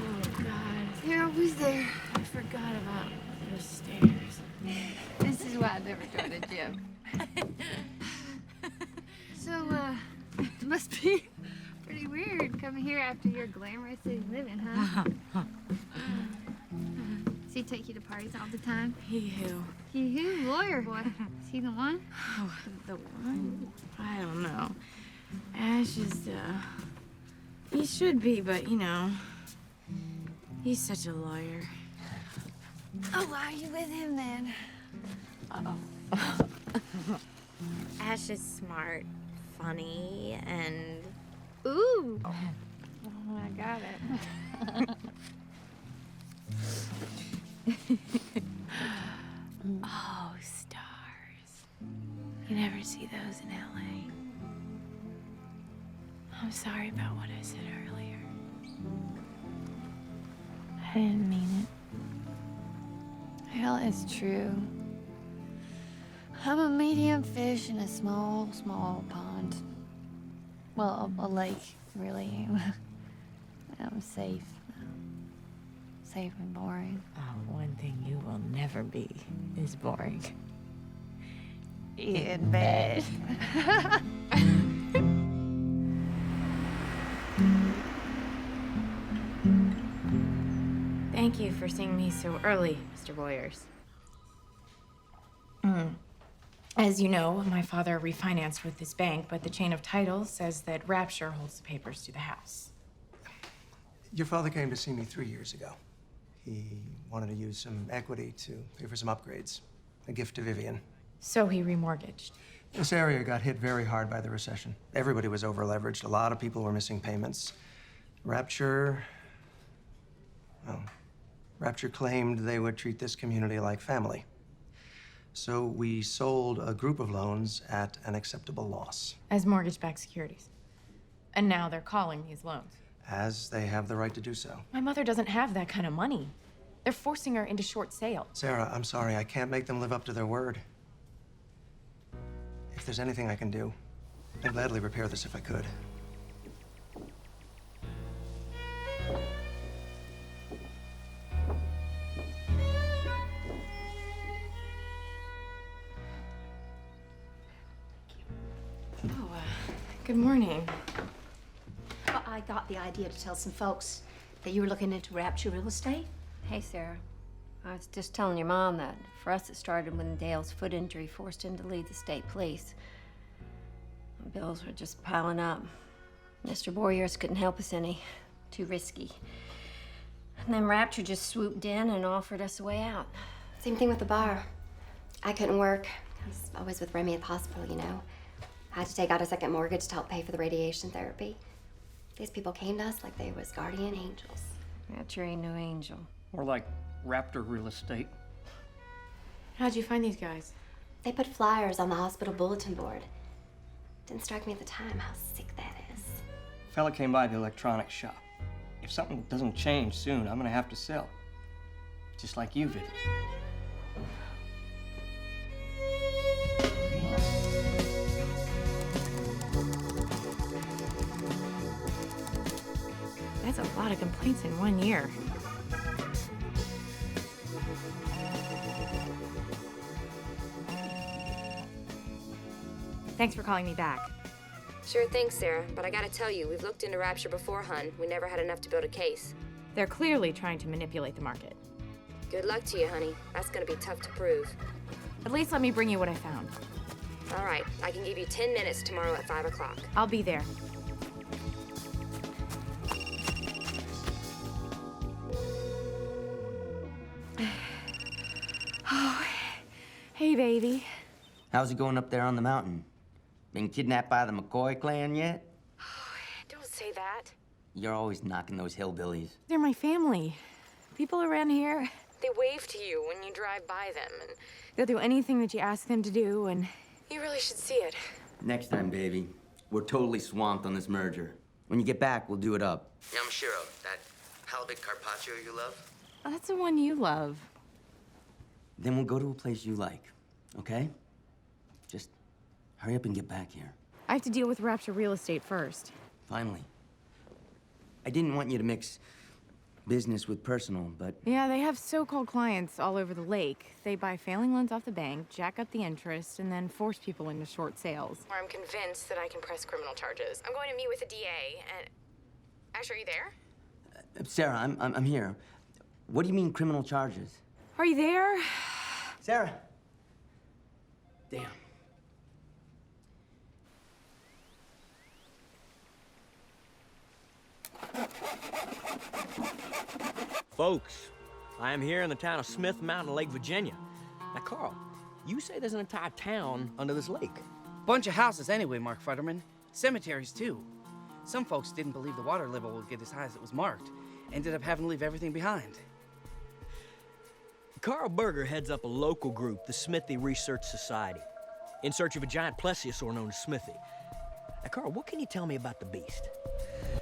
Oh, God. They're always there. I forgot about the stairs. This is why I never joined a gym. So, it must be pretty weird coming here after your glamorous city living, huh? Does he take you to parties all the time? He who? He who? Lawyer boy. Is he the one? Oh, the one? I don't know. Ash is, he should be, but, you know, he's such a lawyer. Oh, why are you with him then? Uh-oh. Ash is smart, funny, and... Ooh. Oh, I got it. Oh, stars. You never see those in LA. I'm sorry about what I said earlier. I didn't mean it. Well, it's true. I'm a medium fish in a small, small pond. Well, a lake, really. I'm safe. Safe and boring. Oh, one thing you will never be is boring. In bed. Thank you for seeing me so early, Mr. Boyers. As you know, my father refinanced with his bank, but the chain of title says that Rapture holds the papers to the house. Your father came to see me 3 years ago. He wanted to use some equity to pay for some upgrades. A gift to Vivian. So he remortgaged. This area got hit very hard by the recession. Everybody was over-leveraged. A lot of people were missing payments. Rapture claimed they would treat this community like family. So we sold a group of loans at an acceptable loss. As mortgage-backed securities. And now they're calling these loans. As they have the right to do so. My mother doesn't have that kind of money. They're forcing her into short sale. Sarah, I'm sorry. I can't make them live up to their word. If there's anything I can do, I'd gladly repair this if I could. Oh, good morning. I got the idea to tell some folks that you were looking into Rapture Real Estate. Hey, Sarah. I was just telling your mom that for us it started when Dale's foot injury forced him to leave the state police. The bills were just piling up. Mr. Boyers couldn't help us any. Too risky. And then Rapture just swooped in and offered us a way out. Same thing with the bar. I couldn't work. I was always with Remy at the hospital, you know. I had to take out a second mortgage to help pay for the radiation therapy. These people came to us like they was guardian angels. Rapture ain't no angel. More like Rapture Real Estate. How'd you find these guys? They put flyers on the hospital bulletin board. Didn't strike me at the time how sick that is. Fella came by the electronics shop. If something doesn't change soon, I'm gonna have to sell. Just like you, Viv. That's a lot of complaints in 1 year. Thanks for calling me back. Sure thing, Sarah, but I gotta tell you, we've looked into Rapture before, hun. We never had enough to build a case. They're clearly trying to manipulate the market. Good luck to you, honey. That's gonna be tough to prove. At least let me bring you what I found. All right, I can give you 10 minutes tomorrow at 5 o'clock. I'll be there. Oh, hey, baby. How's it going up there on the mountain? Been kidnapped by the McCoy clan yet? Don't say that. You're always knocking those hillbillies. They're my family. People around here, They wave to you when you drive by them, and they'll do anything that you ask them to do, and you really should see it. Next time, baby. We're totally swamped on this merger. When you get back, we'll do it up. Yeah, I'm sure of that halibut carpaccio you love. that's the one you love. Then we'll go to a place you like, okay? Just hurry up and get back here. I have to deal with Rapture Real Estate first. Finally. I didn't want you to mix business with personal, but Yeah, they have so-called clients all over the lake. They buy failing loans off the bank, jack up the interest, and then force people into short sales. Or I'm convinced that I can press criminal charges. I'm going to meet with the DA, and... Ash, are you there? Sarah, I'm here. What do you mean criminal charges? Are you there? Sarah. Damn. Folks, I am here in the town of Smith Mountain Lake, Virginia. Now, Carl, you say there's an entire town under this lake. Bunch of houses anyway, Mark Futterman. Cemeteries, too. Some folks didn't believe the water level would get as high as it was marked. Ended up having to leave everything behind. Carl Berger heads up a local group, the Smithy Research Society, in search of a giant plesiosaur known as Smithy. Now, Carl, what can you tell me about the beast?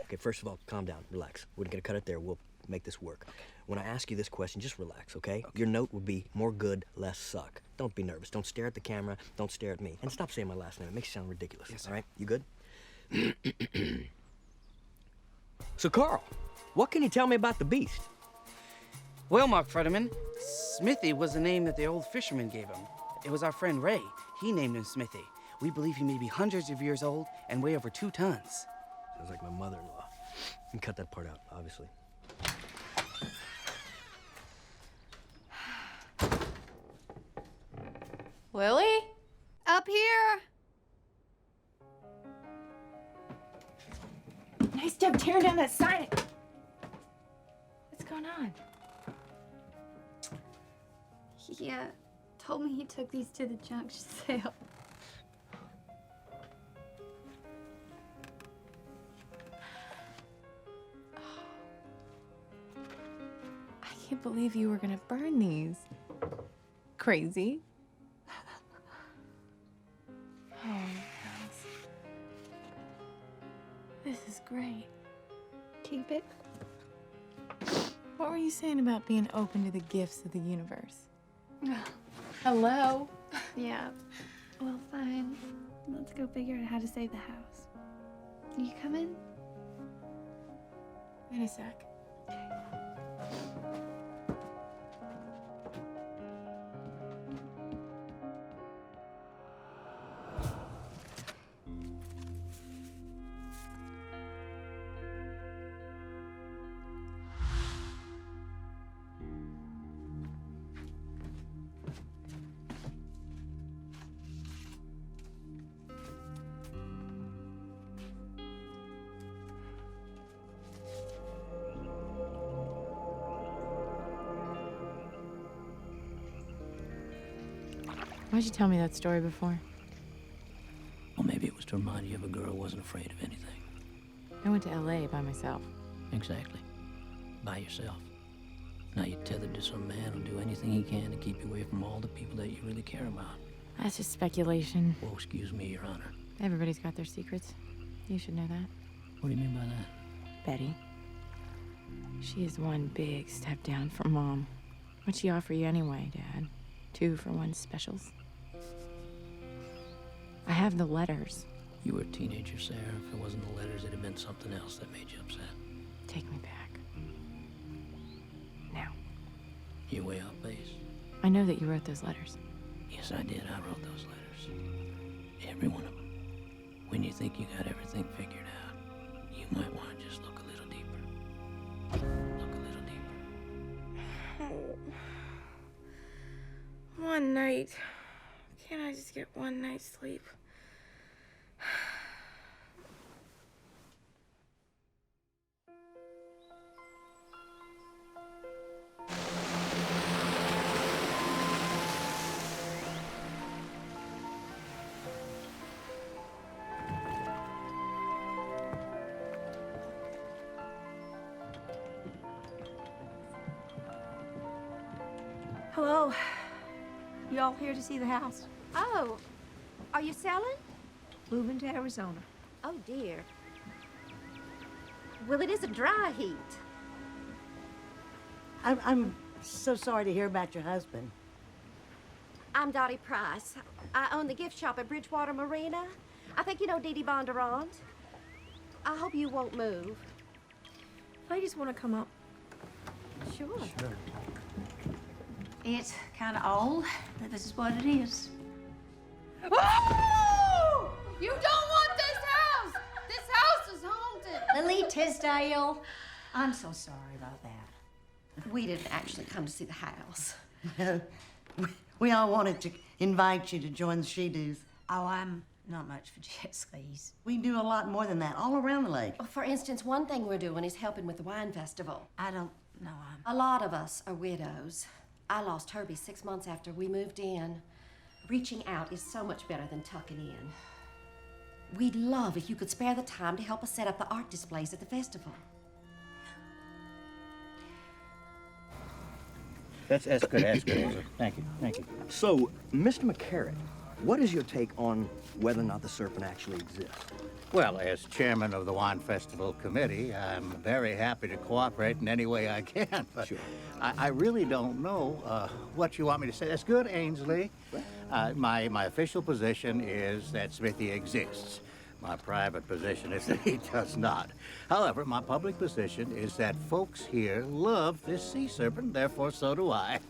Okay, first of all, calm down, relax. We're gonna cut it there. We'll make this work. Okay. When I ask you this question, just relax, okay? Your note would be more good, less suck. Don't be nervous. Don't stare at the camera. Don't stare at me. And stop saying my last name. It makes you sound ridiculous. Yes, sir. All right? You good? So, Carl, what can you tell me about the beast? Well, Mark Futterman, Smithy was the name that the old fisherman gave him. It was our friend Ray. He named him Smithy. We believe he may be hundreds of years old and weigh over 2 tons. Sounds like my mother-in-law. You can cut that part out, obviously. Lily? Up here. Nice job tearing down that sign. What's going on? He told me he took these to the junk sale. I can't believe you were gonna burn these. Crazy. Oh, yes. This is great. Keep it. What were you saying about being open to the gifts of the universe? Hello? Yeah. Well, fine. Let's go figure out how to save the house. You coming? In a sec. Why'd you tell me that story before? Well, maybe it was to remind you of a girl who wasn't afraid of anything. I went to LA by myself. Exactly. By yourself. Now you're tethered to some man who'll do anything he can to keep you away from all the people that you really care about. That's just speculation. Oh, excuse me, Your Honor. Everybody's got their secrets. You should know that. What do you mean by that? Betty. She is one big step down from Mom. What'd she offer you anyway, Dad? 2-for-1 specials? I have the letters. You were a teenager, Sarah. If it wasn't the letters, it'd have been something else that made you upset. Take me back. Now. You're way off base. I know that you wrote those letters. Yes, I did. I wrote those letters. Every one of them. When you think you got everything figured out, you might want to just look a little deeper. Look a little deeper. Oh. One night. Can't I just get one night's sleep? Hello. You all here to see the house? Oh, are you selling? Moving to Arizona. Oh, dear. Well, it is a dry heat. I'm so sorry to hear about your husband. I'm Dottie Price. I own the gift shop at Bridgewater Marina. I think you know Dee Dee Bondurant. I hope you won't move. Ladies want to come up. Sure. It's kind of old, but this is what it is. Oh! You don't want this house! This house is haunted! Lily Tisdale, I'm so sorry about that. We didn't actually come to see the house. We all wanted to invite you to join the She-Do's. Oh, I'm not much for jet skis. We do a lot more than that, all around the lake. For instance, one thing we're doing is helping with the wine festival. I don't know. A lot of us are widows. I lost Herbie 6 months after we moved in. Reaching out is so much better than tucking in. We'd love if you could spare the time to help us set up the art displays at the festival. That's good. Thank you. So, Mr. McCarrick, what is your take on whether or not the serpent actually exists? Well, as chairman of the Wine Festival Committee, I'm very happy to cooperate in any way I can. But sure. I really don't know what you want me to say. That's good, Ainsley. My official position is that Smithy exists. My private position is that he does not. However, my public position is that folks here love this sea serpent, therefore so do I.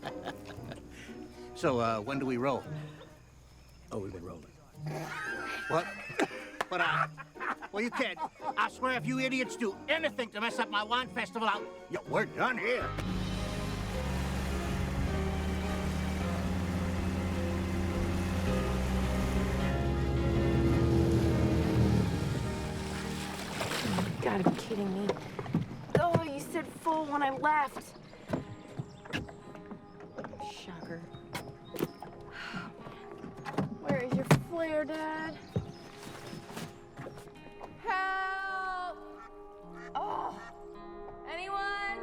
So, when do we roll? Oh, we've been rolling. What? But well, you can't. I swear if you idiots do anything to mess up my wine festival, we're done here. You gotta be kidding me. Oh, you said full when I left. Shocker. Where is your flare, Dad? Help! Oh! Anyone?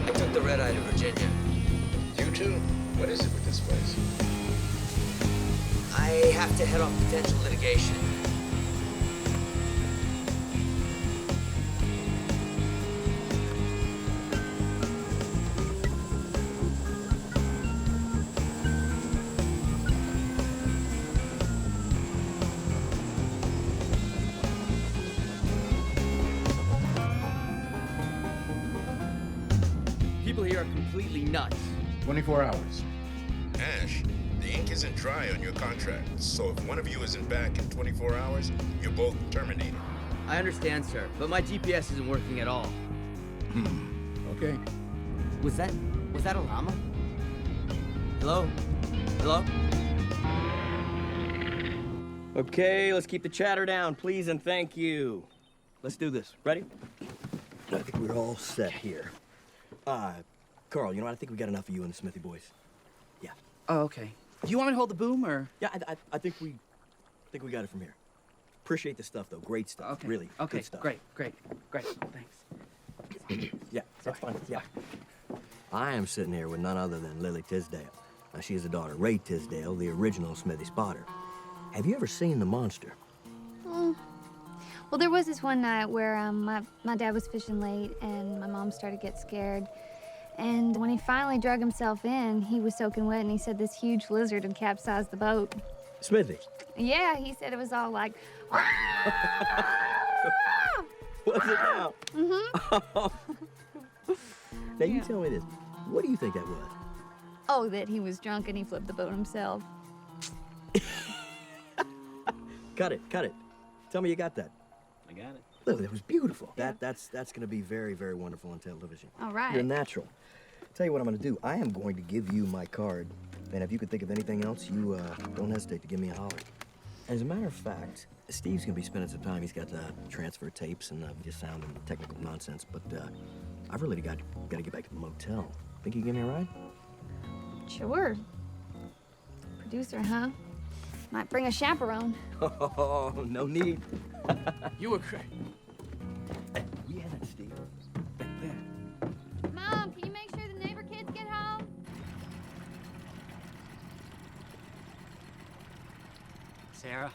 I took the red eye to Virginia. You too? What is it with this place? I have to head off potential litigation. People here are completely nuts. 24 hours. Ash, the ink isn't dry on your contract, so if one of you isn't back in 24 hours, you're both terminated. I understand, sir, but my GPS isn't working at all. Okay. Was that a llama? Hello? Hello? Okay, let's keep the chatter down, please, and thank you. Let's do this. Ready? I think we're all set here. Carl, you know what? I think we got enough of you and the Smithy boys. Yeah. Oh, okay. Do you want me to hold the boom, or? Yeah, I think we got it from here. Appreciate the stuff, though. Great stuff. Okay. Really. Okay. Good stuff. Great. Thanks. Yeah, that's fine. Yeah. I am sitting here with none other than Lily Tisdale. Now, she is the daughter of Ray Tisdale, the original Smithy spotter. Have you ever seen the monster? Well, there was this one night where my dad was fishing late and my mom started to get scared. And when he finally drug himself in, he was soaking wet and he said this huge lizard had capsized the boat. Smithy. Yeah, he said it was all like... What's it now? Mm-hmm. Now, you tell me this. What do you think that was? Oh, that he was drunk and he flipped the boat himself. Cut it. Tell me you got that. I got it. Lily, that was beautiful. Yeah. That's going to be very, very wonderful on television. All right. You're natural. Tell you what I'm going to do. I am going to give you my card, and if you could think of anything else, you don't hesitate to give me a holler. As a matter of fact, Steve's going to be spending some time. He's got transfer tapes and just sound and technical nonsense, but I've really got to get back to the motel. Think you can give me a ride? Sure. Producer, huh? Might bring a chaperone. Oh, no need. You were great. Yeah, that's Steve. Mom, can you make sure the neighbor kids get home? Sarah?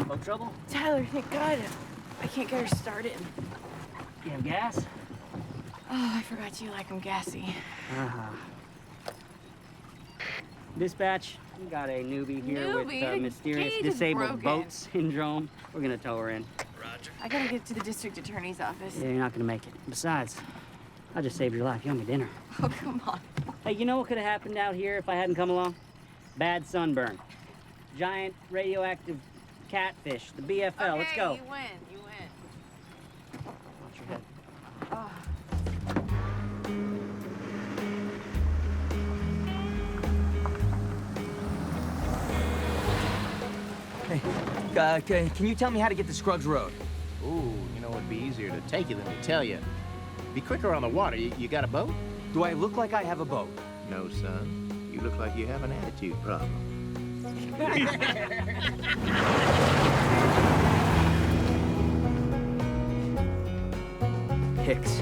No trouble? Tyler, thank God. I can't get her started. You have gas? Oh, I forgot you like them gassy. Dispatch, we got a newbie here with Newbie? mysterious Cage is disabled broken. boat syndrome. We're gonna tow her in. I gotta get to the district attorney's office. Yeah, you're not gonna make it. Besides, I just saved your life. You owe me dinner. Oh, come on. Hey, you know what could have happened out here if I hadn't come along? Bad sunburn. Giant radioactive catfish, the BFL. Let's go. You win. Watch your head. Oh. Hey, can you tell me how to get to Scruggs Road? Ooh, you know, it'd be easier to take you than to tell you. Be quicker on the water. You got a boat? Do I look like I have a boat? No, son. You look like you have an attitude problem. Hicks.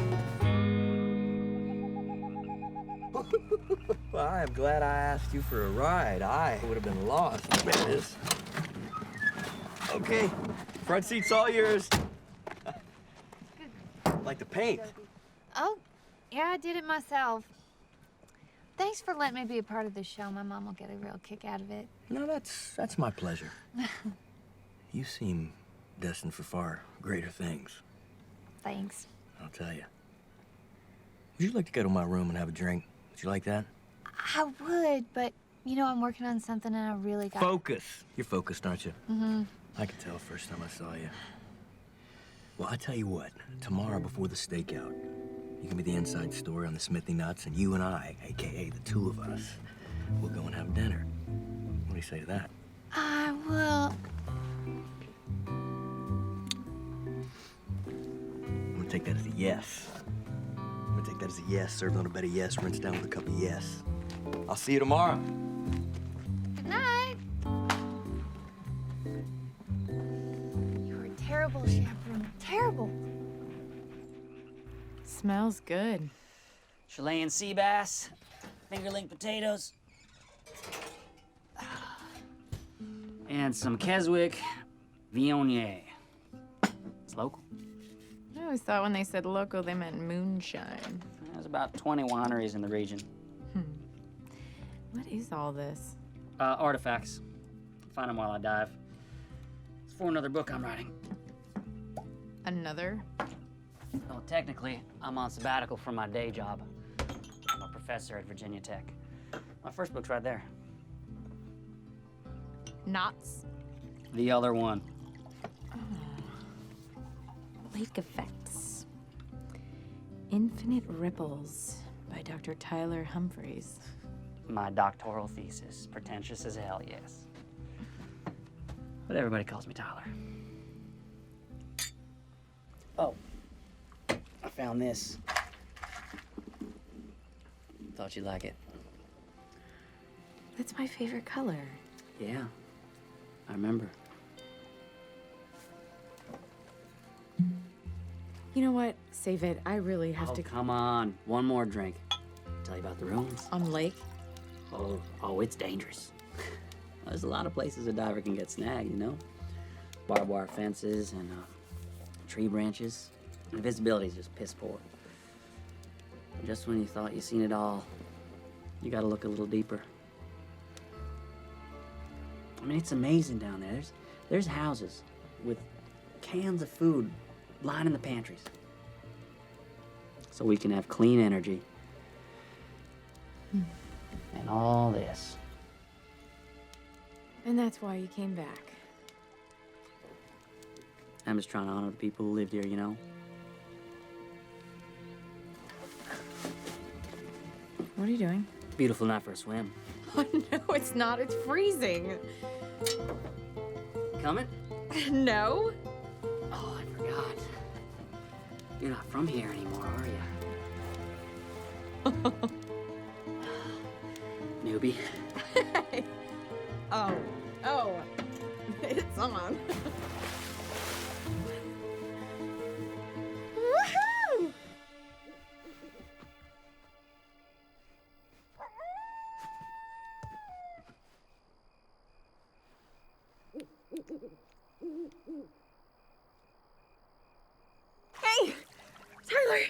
Well, I am glad I asked you for a ride. I would have been lost. There it is. Okay, front seat's all yours. Like the paint. Oh, yeah, I did it myself. Thanks for letting me be a part of this show. My mom will get a real kick out of it. No, that's my pleasure. You seem destined for far greater things. Thanks. I'll tell you. Would you like to go to my room and have a drink? Would you like that? I would, but you know I'm working on something and I really got... Focus. You're focused, aren't you? Mm-hmm. I could tell first time I saw you. Well, I tell you what. Tomorrow before the stakeout, you give me the inside story on the Smithy nuts, and you and I, a.k.a. the two of us, we'll go and have dinner. What do you say to that? I will... I'm gonna take that as a yes. I'm gonna take that as a yes, served on a bed of yes, rinsed down with a cup of yes. I'll see you tomorrow. Good night. You were a terrible chaperone. Terrible. Smells good. Chilean sea bass, fingerling potatoes, and some Keswick Viognier. It's local. I always thought when they said local, they meant moonshine. There's about 20 wineries in the region. What is all this? Artifacts. Find them while I dive. It's for another book I'm writing. Another? Well, technically, I'm on sabbatical from my day job. I'm a professor at Virginia Tech. My first book's right there. Knots? The other one. Lake Effects. Infinite Ripples by Dr. Tyler Humphreys. My doctoral thesis. Pretentious as hell, yes. But everybody calls me Tyler. Oh, I found this. Thought you'd like it. That's my favorite color. Yeah, I remember. You know what? Save it. I really have Oh, to. come on. One more drink. Tell you about the ruins. On the lake? Oh, it's dangerous. There's a lot of places a diver can get snagged, you know? Barbed wire fences and tree branches. And visibility's just piss poor. And just when you thought you'd seen it all, you gotta look a little deeper. I mean, it's amazing down there. There's houses with cans of food lining the pantries. So we can have clean energy. And all this. And that's why you came back. I'm just trying to honor the people who lived here, you know? What are you doing? Beautiful night for a swim. Oh, no, it's not. It's freezing. Coming? No. Oh, I forgot. You're not from here anymore, are you? Newbie. Oh. It's on. Woohoo! Hey! Tyler!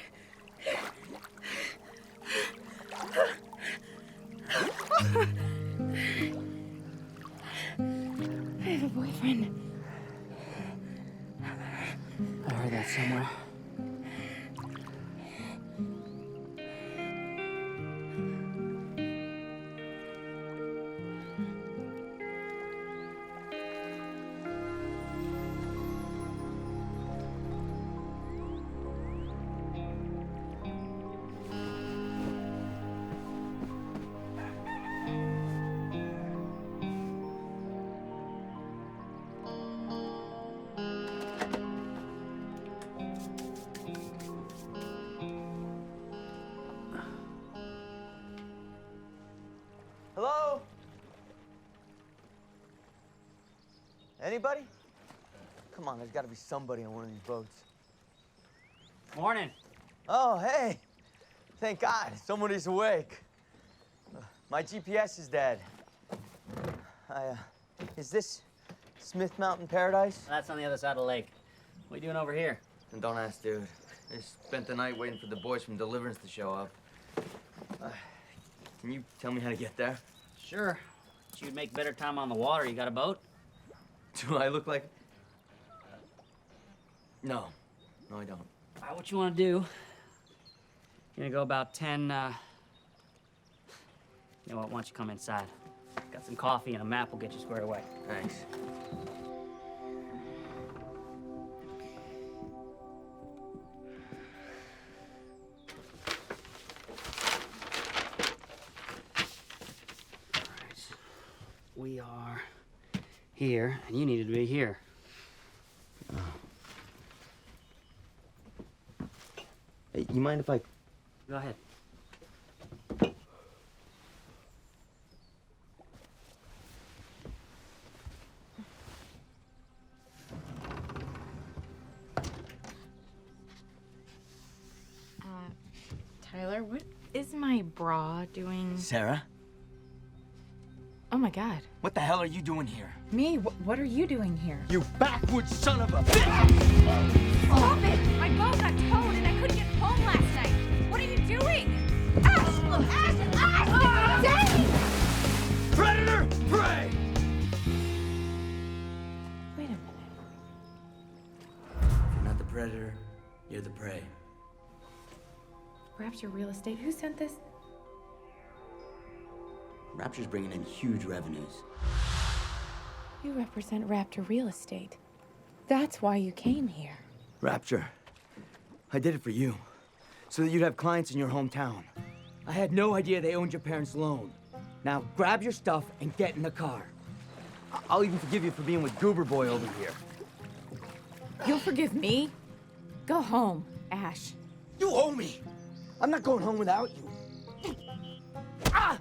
I have a boyfriend. I heard that somewhere. Hello? Anybody? Come on, there's got to be somebody on one of these boats. Morning. Oh, hey. Thank God, somebody's awake. My GPS is dead. Is this Smith Mountain Paradise? That's on the other side of the lake. What are you doing over here? And don't ask, dude. I spent the night waiting for the boys from Deliverance to show up. Can you tell me how to get there? Sure. But you'd make better time on the water. You got a boat? Do I look like... No. No, I don't. All right, what you want to do? You're gonna go about 10, You know what, why don't you come inside? Got some coffee and a map will get you squared away. Thanks. We are here, and you needed to be here. Hey, you mind if I... Go ahead. Tyler, what is my bra doing? Sarah? Oh my God. What the hell are you doing here? Me? What are you doing here? You backwoods son of a bitch! Stop it! My boat got towed and I couldn't get home last night. What are you doing? Predator, prey! Wait a minute. You're not the predator, you're the prey. Rapture Real Estate. Who sent this? Rapture's bringing in huge revenues. You represent Rapture Real Estate. That's why you came here. Rapture, I did it for you, so that you'd have clients in your hometown. I had no idea they owned your parents' loan. Now grab your stuff and get in the car. I'll even forgive you for being with Goober Boy over here. You'll forgive me? Go home, Ash. You owe me. I'm not going home without you. Ah!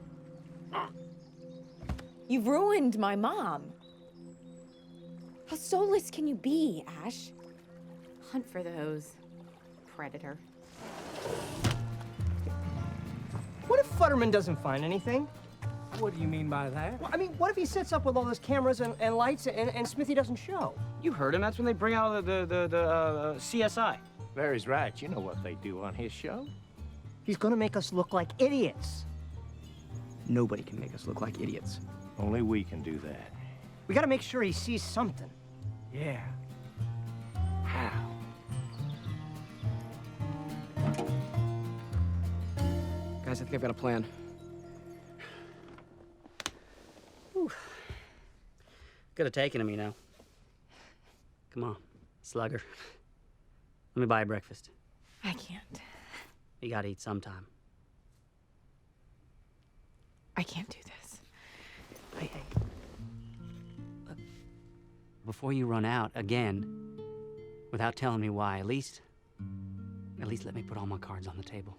You've ruined my mom. How soulless can you be, Ash? Hunt for those. Predator. What if Futterman doesn't find anything? What do you mean by that? Well, I mean, what if he sits up with all those cameras and lights and Smithy doesn't show? You heard him. That's when they bring out the CSI. Larry's right. You know what they do on his show. He's gonna make us look like idiots. Nobody can make us look like idiots. Only we can do that. We gotta make sure he sees something. Yeah. How? Guys, I think I've got a plan. Could have taken him, you know. Come on, slugger. Let me buy you breakfast. I can't. You gotta eat sometime. I can't do this. Hey. Look, before you run out again, without telling me why, at least let me put all my cards on the table.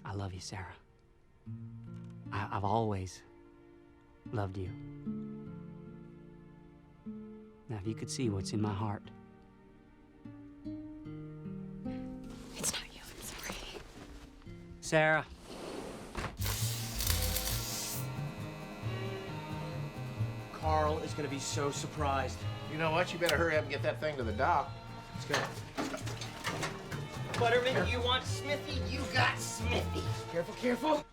I love you, Sarah. I've always loved you. Now, if you could see what's in my heart. It's not you, I'm sorry. Sarah. Carl is gonna be so surprised. You know what? You better hurry up and get that thing to the dock. Let's go. Butterman, you want Smithy? You got Smithy. Careful, careful.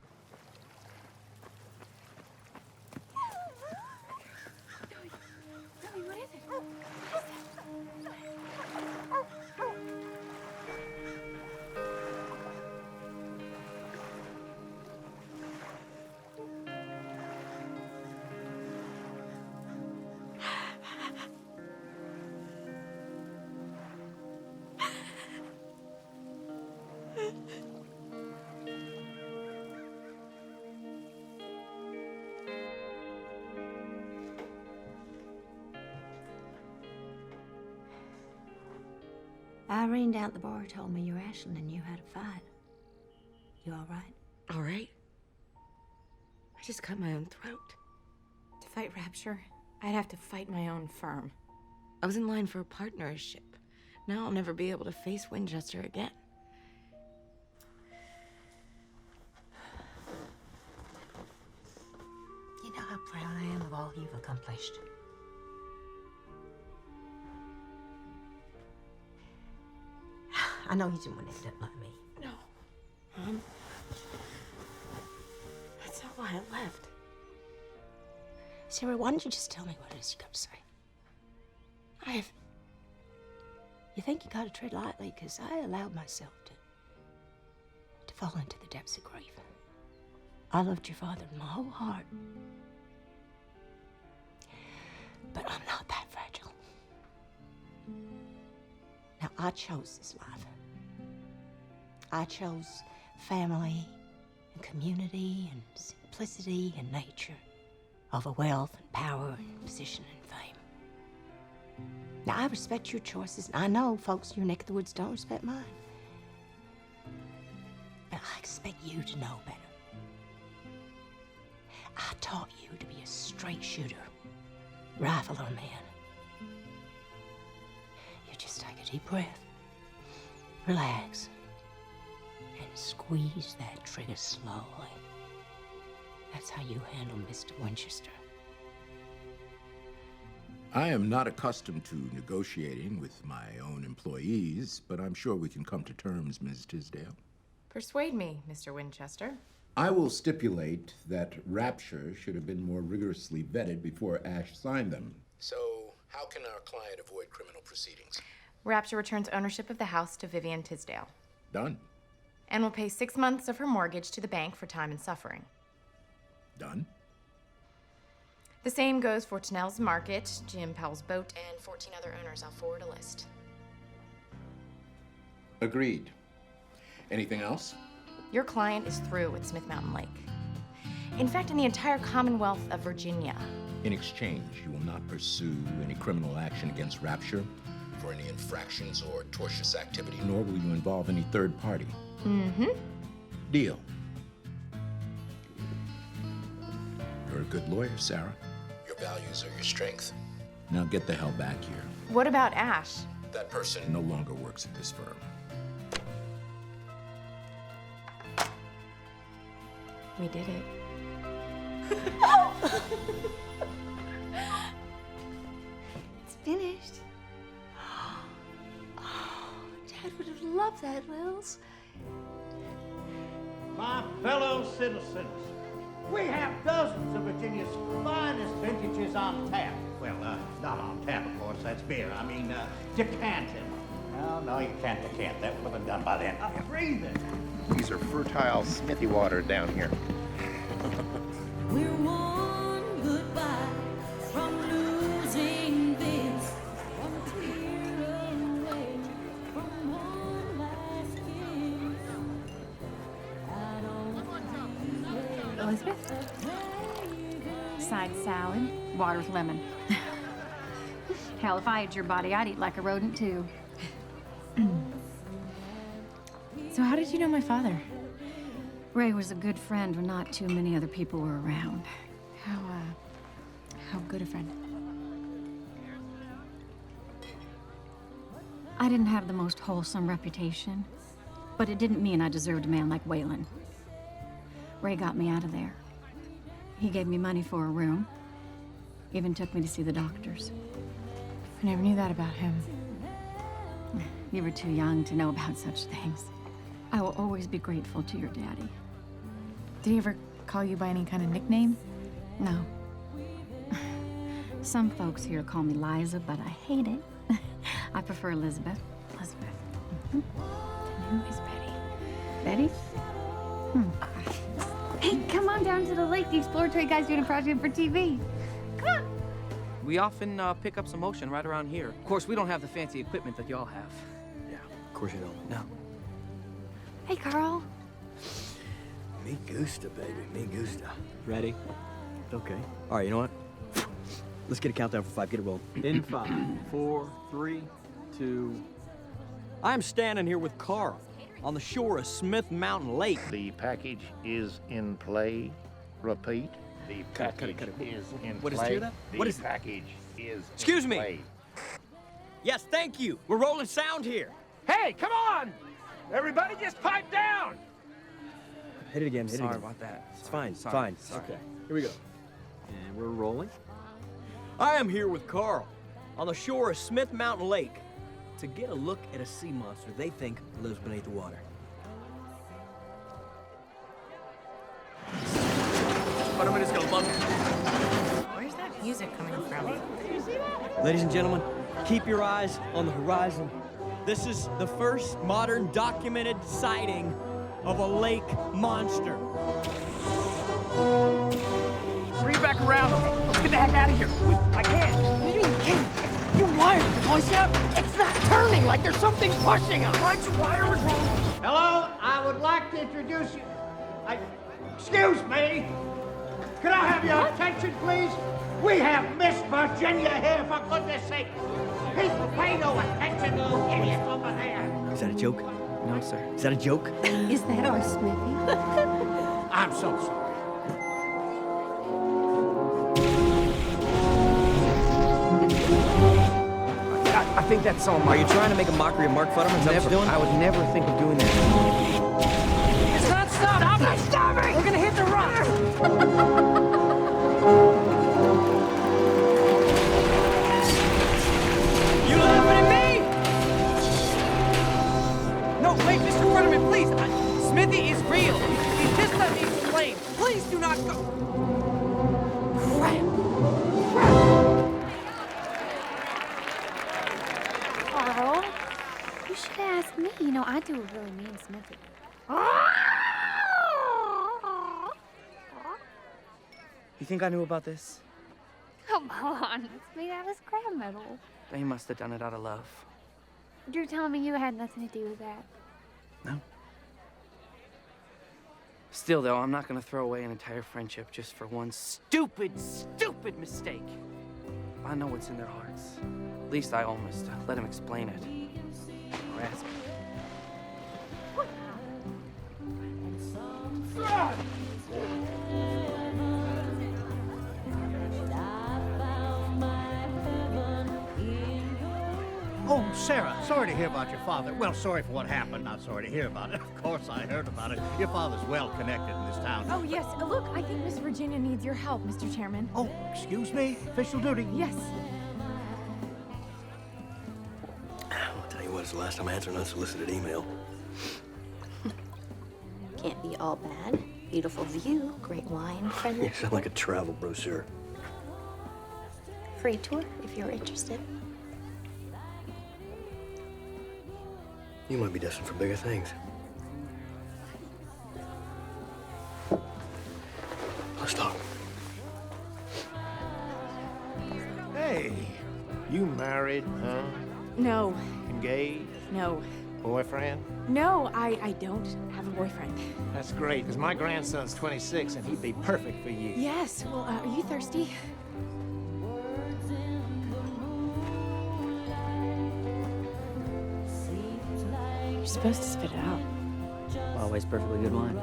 Remy, what is it? Irene down at the bar told me your Ashland and you had a fight. You all right? All right. I just cut my own throat. To fight Rapture, I'd have to fight my own firm. I was in line for a partnership. Now I'll never be able to face Winchester again. You know how proud I am of all you've accomplished. I know you didn't want to end up like me. No. That's not why I left. Sarah, why don't you just tell me what it is you got to say? You think you gotta tread lightly, because I allowed myself to fall into the depths of grief. I loved your father with my whole heart. But I'm not that fragile. Now, I chose this life. I chose family and community and simplicity and nature over wealth and power and position and fame. Now, I respect your choices, and I know folks in your neck of the woods don't respect mine. But I expect you to know better. I taught you to be a straight shooter, rifle on man. You just take a deep breath, relax, and squeeze that trigger slowly. That's how you handle Mr. Winchester. I am not accustomed to negotiating with my own employees, but I'm sure we can come to terms, Ms. Tisdale. Persuade me, Mr. Winchester. I will stipulate that Rapture should have been more rigorously vetted before Ash signed them. So, how can our client avoid criminal proceedings? Rapture returns ownership of the house to Vivian Tisdale. Done. And will pay 6 months of her mortgage to the bank for time and suffering. Done. The same goes for Tennell's Market, Jim Powell's boat, and 14 other owners. I'll forward a list. Agreed. Anything else? Your client is through with Smith Mountain Lake. In fact, in the entire Commonwealth of Virginia. In exchange, you will not pursue any criminal action against Rapture, for any infractions or tortious activity, nor will you involve any third party. Mm-hmm. Deal. You're a good lawyer, Sarah. Your values are your strength. Now get the hell back here. What about Ash? That person no longer works at this firm. We did it. It's finished. Oh, Dad would have loved that, Lils. My fellow citizens, we have dozens of Virginia's finest vintages on tap. Well, not on tap, of course, that's beer. I mean, decanted. No, you can't decant. That would have been done by then. Breathe it. These are fertile Smithy water down here. We're one goodbye from losing this. One tear away from one last kiss. Elizabeth? Side salad, water with lemon. Hell, if I ate your body, I'd eat like a rodent too. So how did you know my father? Ray was a good friend when not too many other people were around. How good a friend? I didn't have the most wholesome reputation, but it didn't mean I deserved a man like Waylon. Ray got me out of there. He gave me money for a room, even took me to see the doctors. I never knew that about him. You were too young to know about such things. I will always be grateful to your daddy. Did he ever call you by any kind of nickname? No. Some folks here call me Liza, but I hate it. I prefer Elizabeth. Elizabeth. And who is Betty? Betty? Hey, come on down to the lake. The Exploratory guy's doing a project for TV. Come on. We often pick up some motion right around here. Of course, we don't have the fancy equipment that y'all have. Yeah, of course you don't. No. Hey, Carl. Me gusta, baby. Me gusta. Ready? Okay. All right, you know what? Let's get a countdown for 5. Get it rolling. In 5, 4, 3, 2. I'm standing here with Carl on the shore of Smith Mountain Lake. The package is in play. Repeat. The package is in What is play. hear that? What is the package is Excuse in me. play. Yes, thank you. We're rolling sound here. Hey, come on! Everybody just pipe down! Hit it again. Hit it Sorry again. about that. It's fine. Sorry. Fine. Sorry. Okay. Here we go. And we're rolling. I am here with Carl on the shore of Smith Mountain Lake to get a look at a sea monster they think lives beneath the water. But I'm just gonna love it. Where's that music coming from? Ladies and gentlemen, keep your eyes on the horizon. This is the first modern documented sighting of a lake monster. Bring it back around. Let's get the heck out of here. I can't. What do you mean you can't? You wired the voice out? It's not turning like there's something pushing us. What wire was wrong? Hello, I would like to introduce you. Excuse me. Could I have your attention, please? We have Miss Virginia here, for goodness sake. People pay no attention to those idiots over there. Is that a joke? No, sir. Is that a joke? Is that our Smithy? I'm so sorry. I think that's all. Are you trying to make a mockery of Mark Futterman? Is that what you're doing? I would never think of doing that. It's not stopping! Stop it! Stop it! We're gonna hit the rock! You laughing at me? No, wait, Mr. Futterman, please. Smithy is real. He's just let me explain. Please do not go. Crap. Carl, you should ask me. You know, I do a really mean Smithy. You think I knew about this? Come on, it's made out of scrap metal. They must have done it out of love. You're telling me you had nothing to do with that? No. Still, though, I'm not gonna throw away an entire friendship just for one stupid mistake. I know what's in their hearts. At least I almost let him explain it. Rasp. Oh, Sarah, sorry to hear about your father. Well, sorry for what happened, not sorry to hear about it. Of course, I heard about it. Your father's well connected in this town. Oh, yes. Look, I think Miss Virginia needs your help, Mr. Chairman. Oh, excuse me? Official duty? Yes. I'll tell you what, it's the last time I answered an unsolicited email. Can't be all bad. Beautiful view, great wine, friendly. You sound like a travel brochure. Free tour if you're interested. You might be destined for bigger things. Let's talk. Hey, you married, huh? No. Engaged? No. Boyfriend? No, I don't have a boyfriend. That's great, because my grandson's 26 and he'd be perfect for you. Yes. Well, are you thirsty? You're supposed to spit it out. Always perfectly good wine.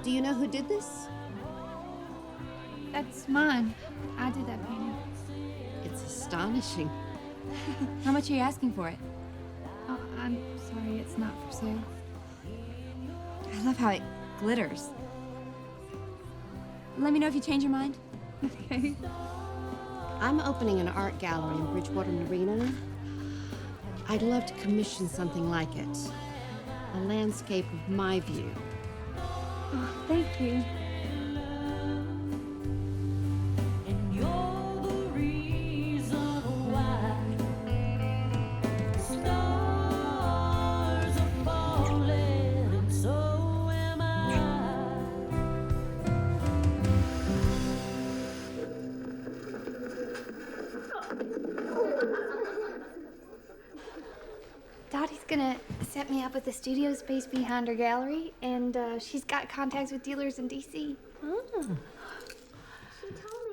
Do you know who did this? That's mine. I did that painting. It's astonishing. How much are you asking for it? Oh, I'm sorry, it's not for sale. I love how it glitters. Let me know if you change your mind. Okay. I'm opening an art gallery in Bridgewater Marina. I'd love to commission something like it. A landscape of my view. Oh, thank you. Dottie's gonna set me up with a studio space behind her gallery, and she's got contacts with dealers in D.C. She told me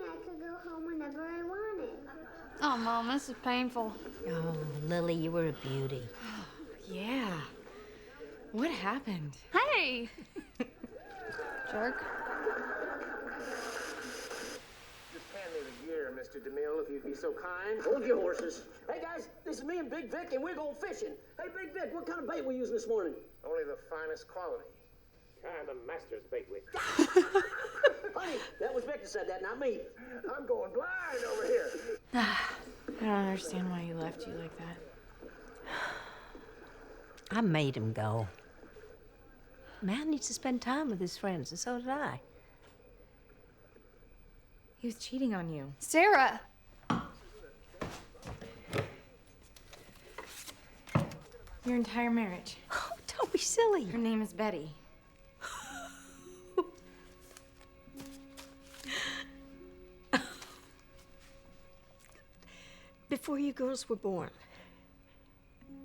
I could go home whenever I wanted. Oh, Mom, this is painful. Oh, Lily, you were a beauty. Yeah. What happened? Hey! Jerk. Just hand me the gear, Mr. DeMille, if you'd be so kind. Hold your horses. Hey, guys, this is me and Big Vic, and we're going fishing. Hey, Big Vic, what kind of bait we using this morning? Only the finest quality. And the master's bait we. Honey, that was Vic that said that, not me. I'm going blind over here. I don't understand why he left you like that. I made him go. Man needs to spend time with his friends, and so did I. He was cheating on you. Sarah! Your entire marriage. Oh, don't be silly. Her name is Betty. Before you girls were born,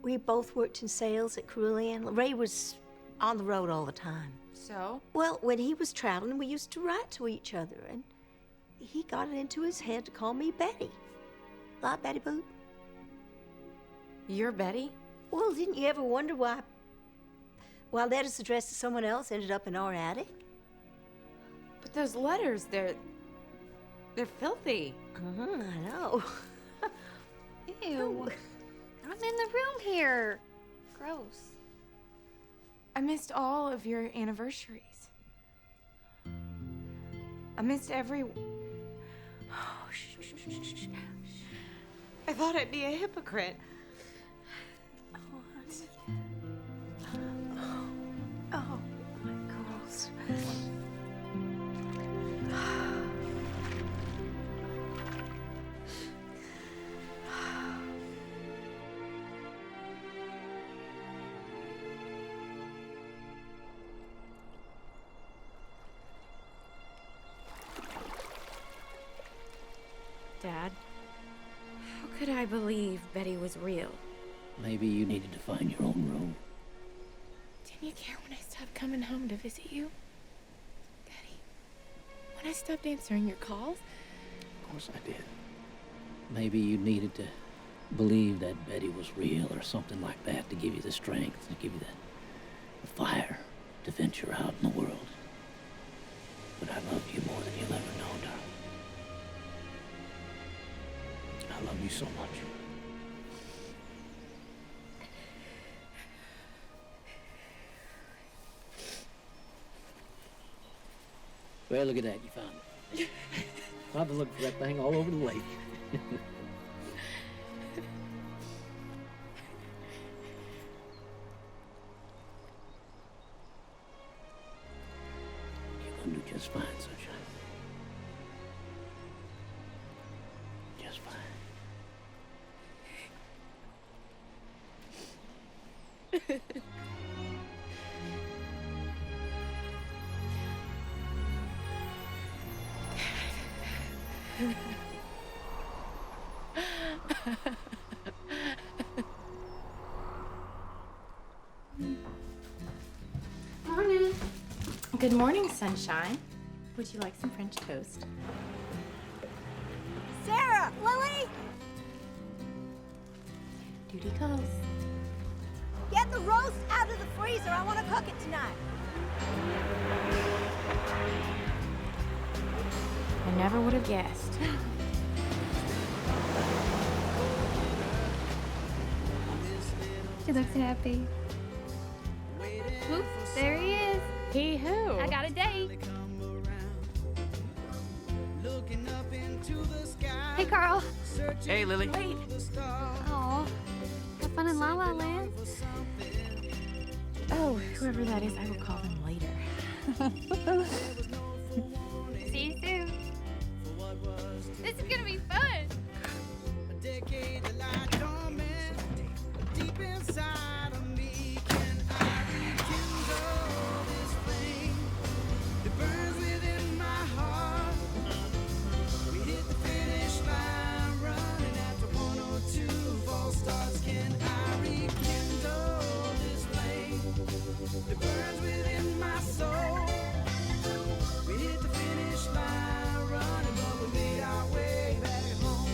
we both worked in sales at Cerulean. Ray was on the road all the time. So? Well, when he was traveling, we used to write to each other, and he got it into his head to call me Betty. Like Betty Boop. You're Betty? Well, didn't you ever wonder why letters addressed to someone else ended up in our attic? But those letters, they're filthy. I know. Ew. I'm in the room here. Gross. I missed all of your anniversaries. I missed every... Oh, shh. I thought I'd be a hypocrite. Oh, my girls. Dad, how could I believe Betty was real? Maybe you needed to find your own room. Didn't you care when I stopped coming home to visit you? Daddy, I stopped answering your calls. Of course I did. Maybe you needed to believe that Betty was real or something like that to give you the strength, to give you the fire to venture out in the world. But I love you more than you'll ever know, darling. I love you so much. Well, look at that, you found it. I've been looking for that thing all over the lake. You're gonna do just fine, sunshine. Just fine. Morning. Good morning, sunshine. Would you like some French toast? Sarah! Lily! Duty calls. Get the roast out of the freezer. I want to cook it tonight. I never would have guessed. He looks happy. Whoop, there he is. He who? I got a date. Hey, Carl. Hey, Lily. Wait. Oh, have fun in La La Land. Oh, whoever that is, I will call them later. See you soon. This is gonna be fun. Deep inside of me, can I rekindle this flame that burns within my heart? We hit the finish line, running after 102 false starts. Can I rekindle this flame that burns within my soul? We hit the finish line, running, but we made our way back home.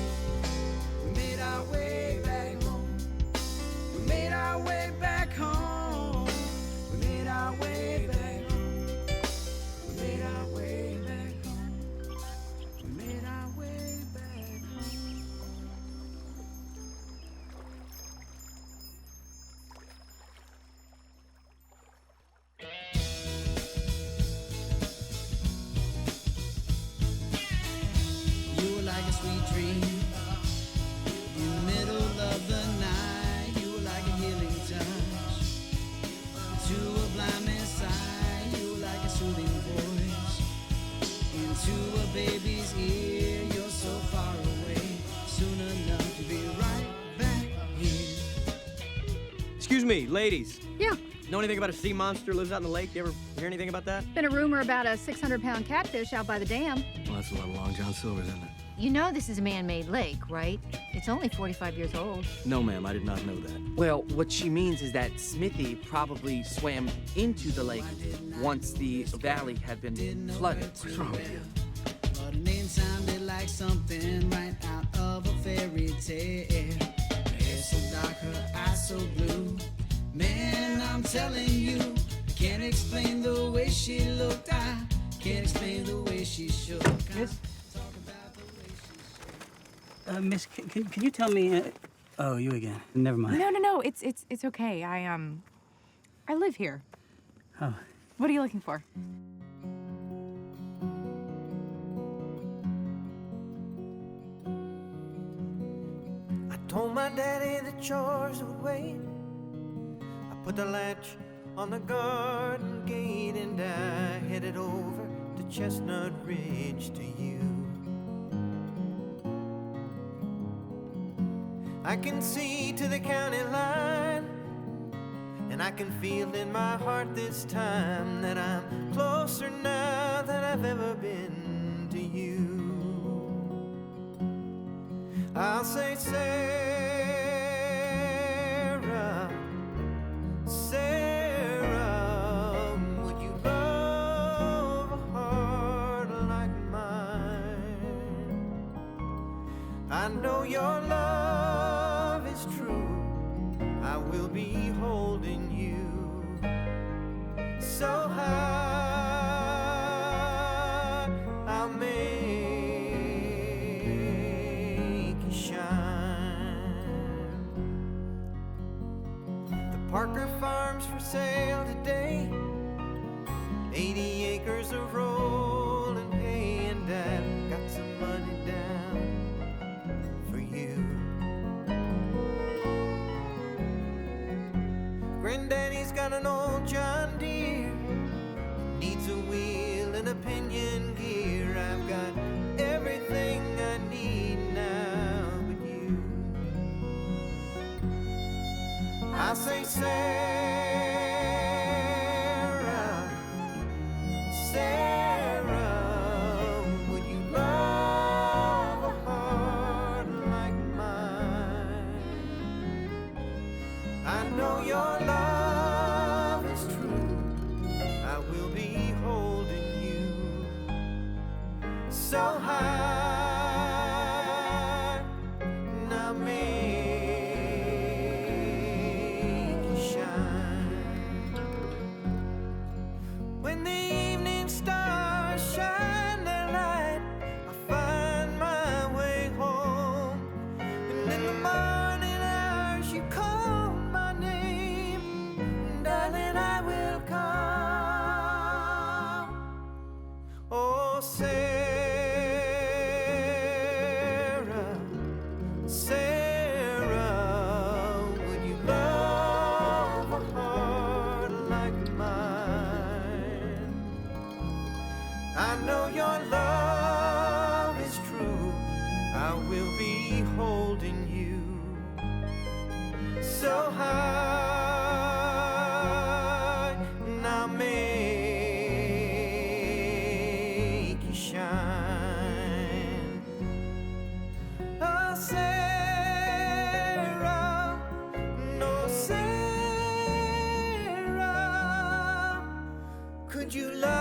We made our way back home. We made our way back home. We made our way back home. We made our way back home. We made our way back home. You were like a sweet dream in the middle of the night. You were like a healing touch to a blind man's eye. You were like a soothing voice into a baby's ear. You're so far away, soon enough to be right back here. Excuse me, ladies. Yeah. Know anything about a sea monster lives out in the lake? You ever hear anything about that? Been a rumor about a 600-pound catfish out by the dam. Well, that's a lot of Long John Silver's, isn't it? You know this is a man-made lake, right? It's only 45 years old. No, ma'am, I did not know that. Well, what she means is that Smithy probably swam into the lake once the valley had been flooded. What's wrong with you? But her name sounded like something right out of a fairy tale. Her hair so dark, her eyes so blue. Man, I'm telling you, I can't explain the way she looked. I can't explain the way she shook. Miss? Miss, can you tell me? Oh, you again. Never mind. No. It's okay. I live here. Oh. What are you looking for? I told my daddy the chores would wait. I put the latch on the garden gate and I headed over to Chestnut Ridge to you. I can see to the county line, and I can feel in my heart this time that I'm closer now than I've ever been to you. I'll say, Sarah, Sarah, would you love a heart like mine? I know your love is true. I will be holding you so high. I'll make you shine. The Parker Farm's for sale today. 80 acres of rolling hay, and I've got some money down for you. Granddaddy's got an old John Deere, needs a wheel and a pinion gear. I've got everything I need now but you. I say, Sarah, would you love a heart like mine? I know your love is true. I will be holding you so high, and I'll make you shine. When the evening stars shine their light, I find my way home. And in the morning hours you call my name, darling, I will come. Oh, Sarah, Sarah, would you love a heart like mine? I know your love is true. I will be holding you so high, and I'll make you shine. Oh, Sarah, no, Sarah, could you love